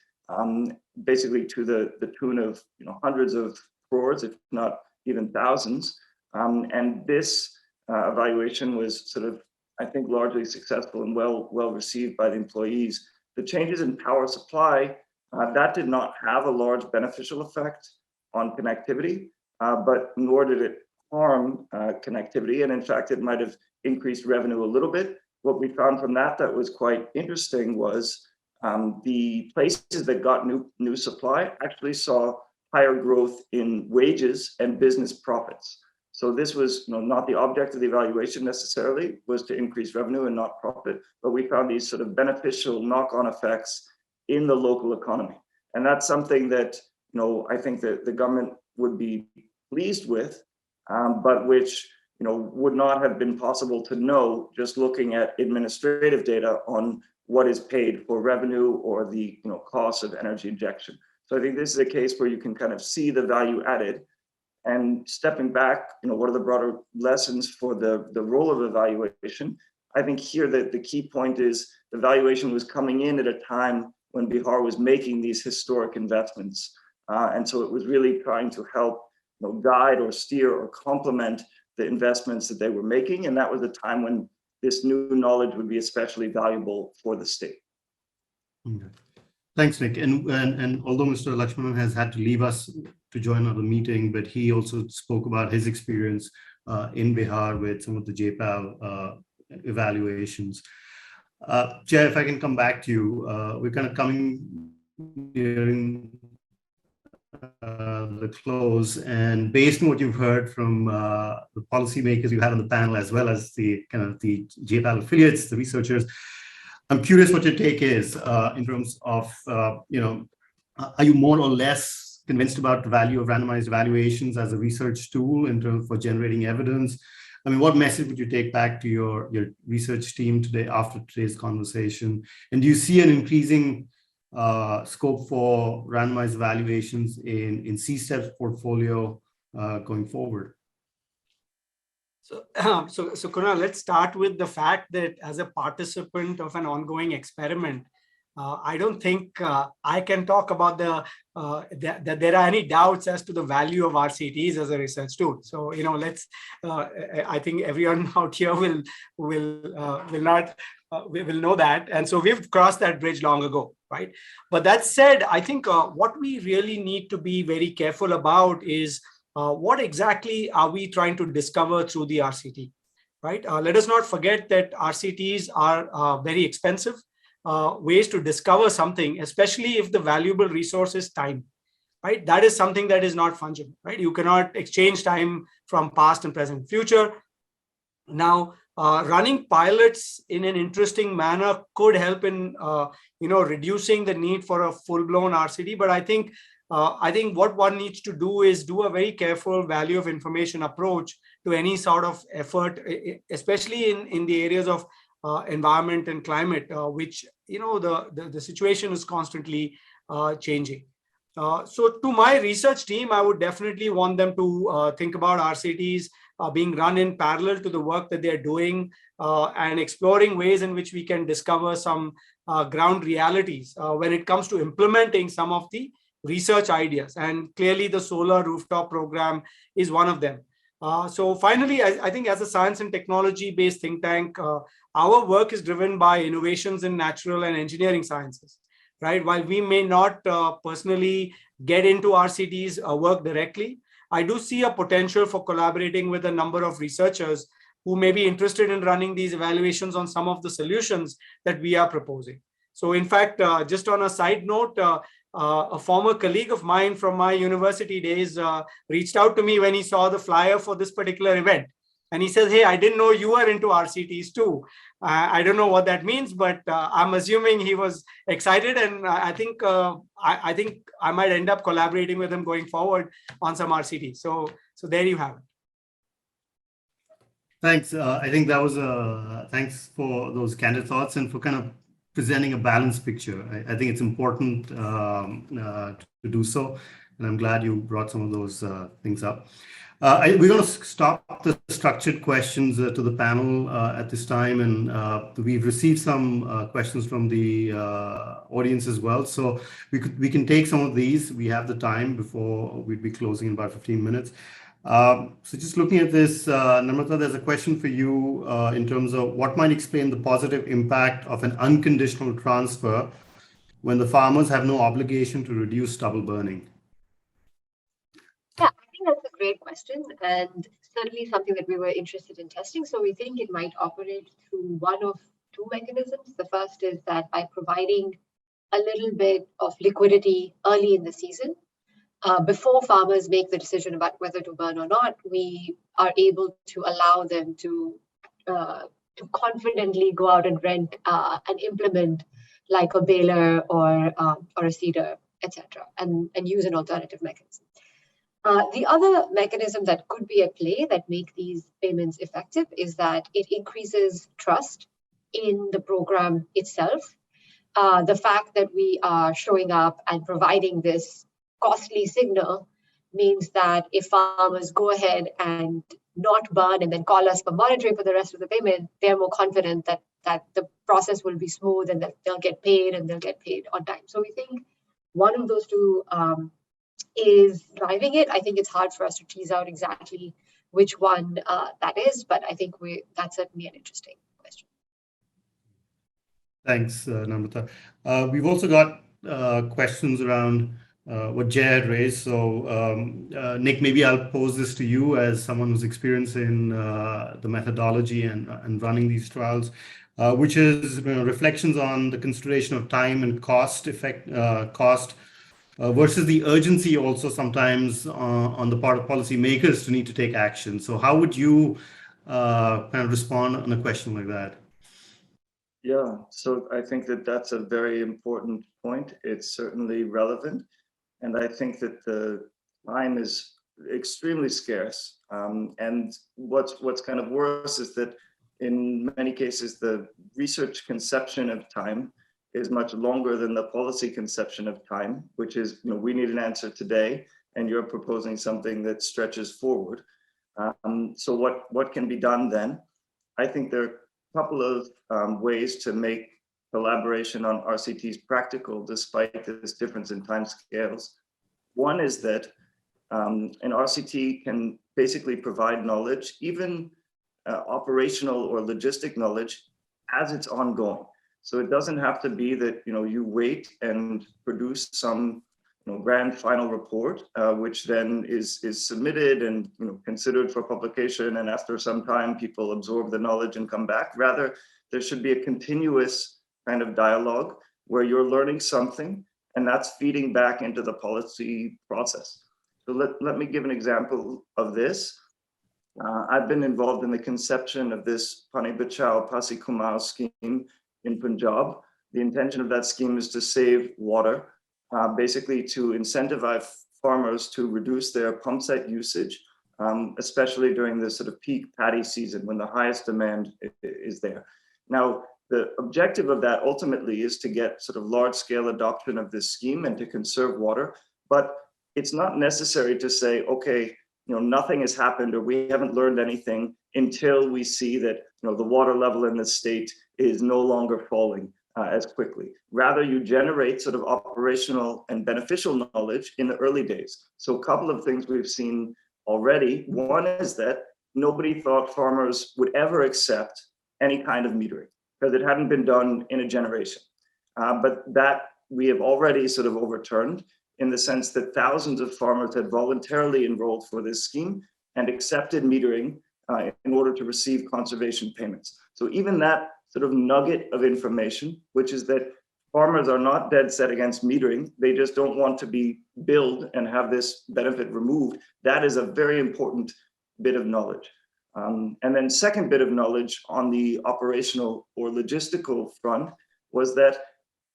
basically to the tune of hundreds of crores, if not even thousands. And this evaluation was sort of, I think, largely successful and well received by the employees. The changes in power supply, that did not have a large beneficial effect on connectivity, but nor did it harm connectivity. And in fact, it might have increased revenue a little bit. What we found from that was quite interesting was the places that got new supply actually saw higher growth in wages and business profits. So this was not the object of the evaluation necessarily, was to increase revenue and not profit, but we found these sort of beneficial knock-on effects in the local economy. And that's something that I think that the government would be pleased with, but which would not have been possible to know just looking at administrative data on what is paid for revenue or the cost of energy injection. So I think this is a case where you can kind of see the value added. And stepping back, what are the broader lessons for the role of evaluation? I think here that the key point is the valuation was coming in at a time when Bihar was making these historic investments. And so it was really trying to help guide or steer or complement the investments that they were making. And that was a time when this new knowledge would be especially valuable for the state. Okay. Thanks, Nick. And although Mr. Lakshmanan has had to leave us to join another meeting, but he also spoke about his experience in Bihar with some of the JPAL evaluations. Chair, if I can come back to you, we're kind of coming nearing the close. And based on what you've heard from the policymakers you had on the panel, as well as the kind of the JPAL affiliates, the researchers, I'm curious what your take is in terms of, are you more or less convinced about the value of randomized evaluations as a research tool in terms for generating evidence? I mean, what message would you take back to your research team today after today's conversation? And do you see an increasing scope for randomized evaluations in CSTEP's portfolio going forward? So Kunal, let's start with the fact that as a participant of an ongoing experiment, I don't think I can talk about that there are any doubts as to the value of RCTs as a research tool. So I think everyone out here will know that, and so we've crossed that bridge long ago, right? But that said, I think what we really need to be very careful about is what exactly are we trying to discover through the RCT, right? Let us not forget that RCTs are very expensive ways to discover something, especially if the valuable resource is time, right? That is something that is not fungible, right? You cannot exchange time from past and present future. Now, running pilots in an interesting manner could help in, reducing the need for a full-blown RCT. But I think what one needs to do is do a very careful value of information approach to any sort of effort, especially in the areas of environment and climate, which the situation is constantly changing. So to my research team, I would definitely want them to think about RCTs being run in parallel to the work that they're doing and exploring ways in which we can discover some ground realities when it comes to implementing some of the research ideas. And clearly the solar rooftop program is one of them. So finally, I think as a science and technology based think tank, our work is driven by innovations in natural and engineering sciences, right? While we may not personally get into RCTs work directly, I do see a potential for collaborating with a number of researchers who may be interested in running these evaluations on some of the solutions that we are proposing. So in fact, just on a side note, a former colleague of mine from my university days reached out to me when he saw the flyer for this particular event. And he says, hey, I didn't know you were into RCTs too. I don't know what that means, but I'm assuming he was excited. And I think I might end up collaborating with him going forward on some RCTs. So there you have it. Thanks. I think that was thanks for those candid thoughts and for kind of presenting a balanced picture. I think it's important to do so. And I'm glad you brought some of those things up. We're going to stop the structured questions to the panel at this time, and we've received some questions from the audience as well. So we can take some of these. We have the time before we'd be closing in about 15 minutes. So just looking at this, Namrata, there's a question for you in terms of what might explain the positive impact of an unconditional transfer when the farmers have no obligation to reduce stubble burning. Yeah, I think that's a great question, and certainly something that we were interested in testing. So we think it might operate through one of two mechanisms. The first is that by providing a little bit of liquidity early in the season, before farmers make the decision about whether to burn or not, we are able to allow them to confidently go out and rent an implement like a baler or a seeder, etc., and use an alternative mechanism. The other mechanism that could be at play that make these payments effective is that it increases trust in the program itself. The fact that we are showing up and providing this costly signal means that if farmers go ahead and not burn and then call us for monitoring for the rest of the payment, they're more confident that the process will be smooth and that they'll get paid on time. So we think one of those two is driving it. I think it's hard for us to tease out exactly which one that is, but I think that's certainly an interesting question. Thanks, Namrata. We've also got questions around what Jay had raised. So Nick, maybe I'll pose this to you as someone who's experienced in the methodology and running these trials, which is reflections on the consideration of time and cost versus the urgency also sometimes on the part of policymakers to need to take action. So how would you kind of respond on a question like that? Yeah, so I think that that's a very important point. It's certainly relevant. And I think that the time is extremely scarce. And what's kind of worse is that in many cases, the research conception of time is much longer than the policy conception of time, which is, we need an answer today, and you're proposing something that stretches forward. So what can be done then? I think there are a couple of ways to make collaboration on RCTs practical, despite this difference in timescales. One is that an RCT can basically provide knowledge, even operational or logistic knowledge, as it's ongoing. So it doesn't have to be that you wait and produce some grand final report, which then is submitted and considered for publication, and after some time people absorb the knowledge and come back. Rather, there should be a continuous kind of dialogue where you're learning something, and that's feeding back into the policy process. So let me give an example of this. I've been involved in the conception of this Pani Bachao Pasi Kumao scheme in Punjab. The intention of that scheme is to save water, basically to incentivize farmers to reduce their pump set usage, especially during the sort of peak paddy season when the highest demand is there. Now, the objective of that ultimately is to get sort of large scale adoption of this scheme and to conserve water, but it's not necessary to say, okay, nothing has happened or we haven't learned anything until we see that the water level in the state is no longer falling as quickly. Rather, you generate sort of operational and beneficial knowledge in the early days. So a couple of things we've seen already. One is that nobody thought farmers would ever accept any kind of metering because it hadn't been done in a generation. But that we have already sort of overturned in the sense that thousands of farmers had voluntarily enrolled for this scheme and accepted metering in order to receive conservation payments. So even that sort of nugget of information, which is that farmers are not dead set against metering, they just don't want to be billed and have this benefit removed, that is a very important bit of knowledge. And then second bit of knowledge on the operational or logistical front was that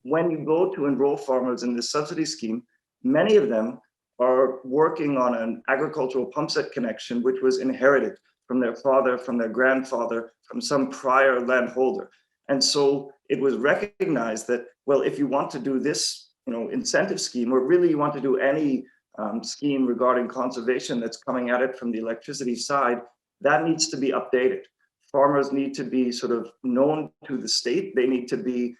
when you go to enroll farmers in this subsidy scheme, many of them are working on an agricultural pump set connection, which was inherited from their father, from their grandfather, from some prior landholder. And so it was recognized that, well, if you want to do this, incentive scheme, or really you want to do any scheme regarding conservation that's coming at it from the electricity side, that needs to be updated. Farmers need to be sort of known to the state. They need to be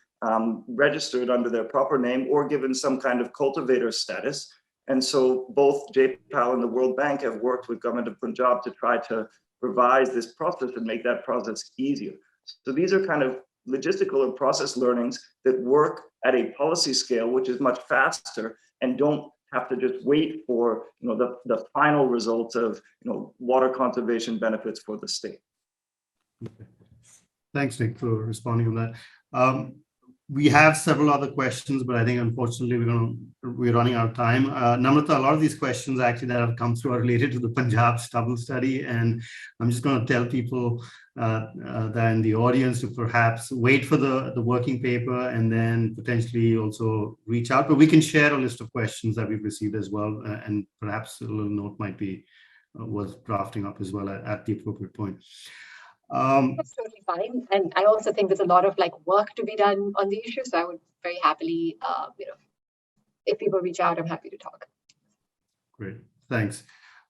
registered under their proper name or given some kind of cultivator status. And so both JPAL and the World Bank have worked with government of Punjab to try to revise this process and make that process easier. So these are kind of logistical and process learnings that work at a policy scale, which is much faster and don't have to just wait for the final results of water conservation benefits for the state. Okay. Thanks, Nick, for responding on that. We have several other questions, but I think unfortunately we're running out of time. Namrata, a lot of these questions actually that have come through are related to the Punjab stubble study, and I'm just going to tell people that in the audience to perhaps wait for the working paper and then potentially also reach out. But we can share a list of questions that we've received as well, and perhaps a little note might be worth drafting up as well at the appropriate point. That's totally fine. And I also think there's a lot of work to be done on the issue. So I would very happily, if people reach out, I'm happy to talk. Great, thanks.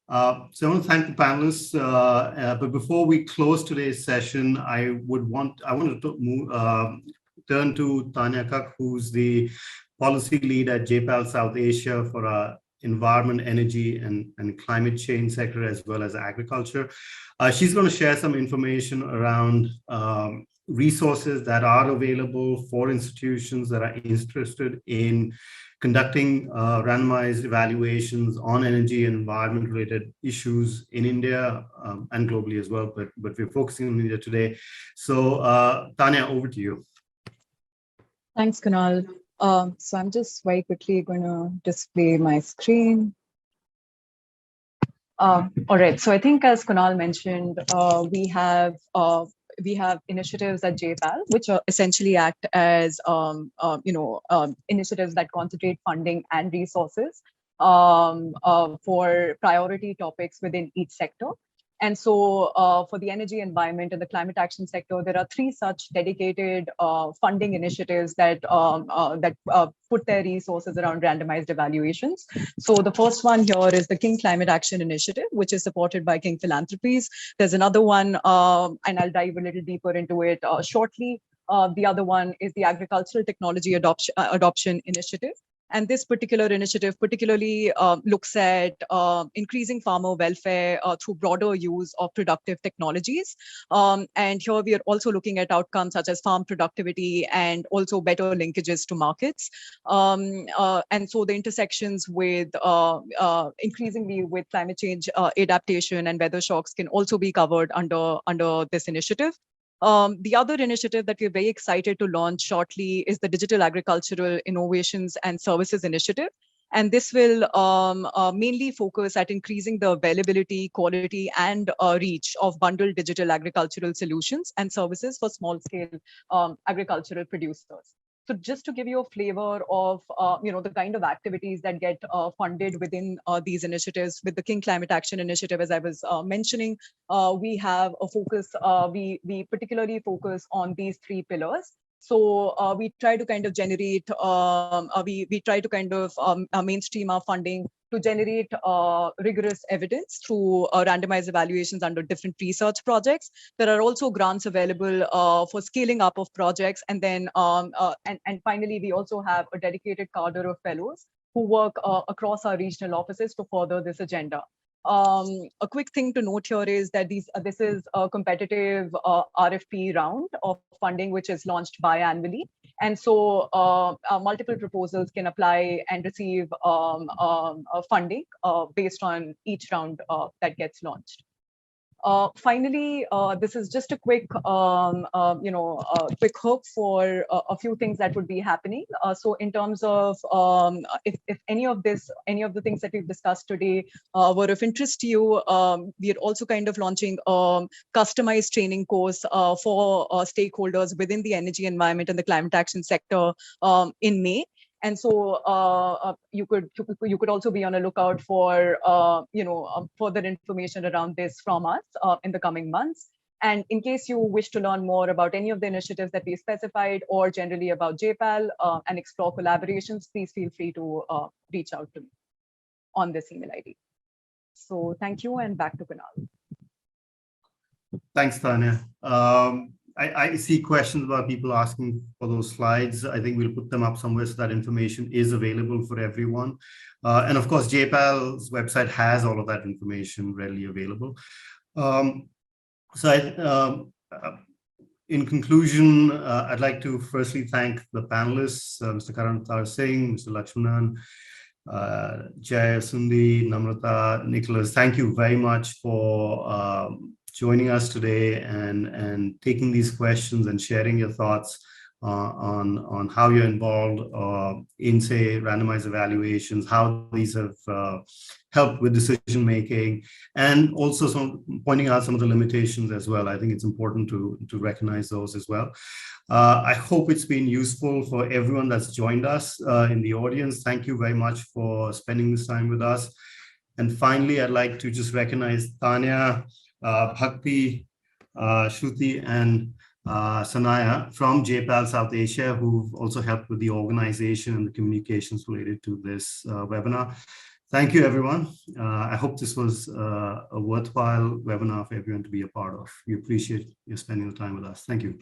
So I want to thank the panelists. But before we close today's session, I wanted to turn to Tanya Kak, who's the policy lead at JPAL South Asia for our environment, energy, and climate change sector, as well as agriculture. She's going to share some information around resources that are available for institutions that are interested in conducting randomized evaluations on energy and environment related issues in India and globally as well, but we're focusing on India today. So Tanya, over to you. Thanks, Kunal. So I'm just very quickly going to display my screen. All right. So I think, as Kunal mentioned, we have initiatives at JPAL, which essentially act as initiatives that concentrate funding and resources for priority topics within each sector. And so for the energy, environment, and the climate action sector, there are 3 such dedicated funding initiatives that put their resources around randomized evaluations. So the first one here is the King Climate Action Initiative, which is supported by King Philanthropies. There's another one, and I'll dive a little deeper into it shortly. The other one is the Agricultural Technology Adoption Initiative. And this particular initiative particularly looks at increasing farmer welfare through broader use of productive technologies. And here we are also looking at outcomes such as farm productivity and also better linkages to markets. And so the intersections with increasingly with climate change adaptation and weather shocks can also be covered under this initiative. The other initiative that we're very excited to launch shortly is the Digital Agricultural Innovations and Services Initiative. And this will mainly focus at increasing the availability, quality, and reach of bundled digital agricultural solutions and services for small-scale agricultural producers. So just to give you a flavor of the kind of activities that get funded within these initiatives, with the King Climate Action Initiative, as I was mentioning, we have a focus. We particularly focus on these 3 pillars. So we try to kind of generate. We try to kind of mainstream our funding to generate rigorous evidence through randomized evaluations under different research projects. There are also grants available for scaling up of projects. And then, and finally, we also have a dedicated cadre of fellows who work across our regional offices to further this agenda. A quick thing to note here is that this is a competitive RFP round of funding, which is launched biannually. And so multiple proposals can apply and receive funding based on each round that gets launched. Finally, this is just a quick, quick hook for a few things that would be happening. So in terms of if any of the things that we've discussed today were of interest to you, we are also kind of launching a customized training course for stakeholders within the energy, environment, and the climate action sector in May. And so you could also be on a lookout for further information around this from us in the coming months. And in case you wish to learn more about any of the initiatives that we specified or generally about JPAL and explore collaborations, please feel free to reach out to me on this email ID. So thank you, and back to Kunal. Thanks, Tanya. I see questions about people asking for those slides. I think we'll put them up somewhere so that information is available for everyone. And of course, JPAL's website has all of that information readily available. In conclusion, I'd like to firstly thank the panelists, Mr. Karantar Singh, Mr. Lakshmanan, Jay, Sundi, Namrata, Nicholas. Thank you very much for joining us today and taking these questions and sharing your thoughts on how you're involved in, say, randomized evaluations, how these have helped with decision making, and also pointing out some of the limitations as well. I think it's important to recognize those as well. I hope it's been useful for everyone that's joined us in the audience. Thank you very much for spending this time with us. And finally, I'd like to just recognize Tanya, Bhakti, Shruti, and Sanaya from JPAL South Asia, who've also helped with the organization and the communications related to this webinar. Thank you, everyone. I hope this was a worthwhile webinar for everyone to be a part of. We appreciate you spending the time with us. Thank you.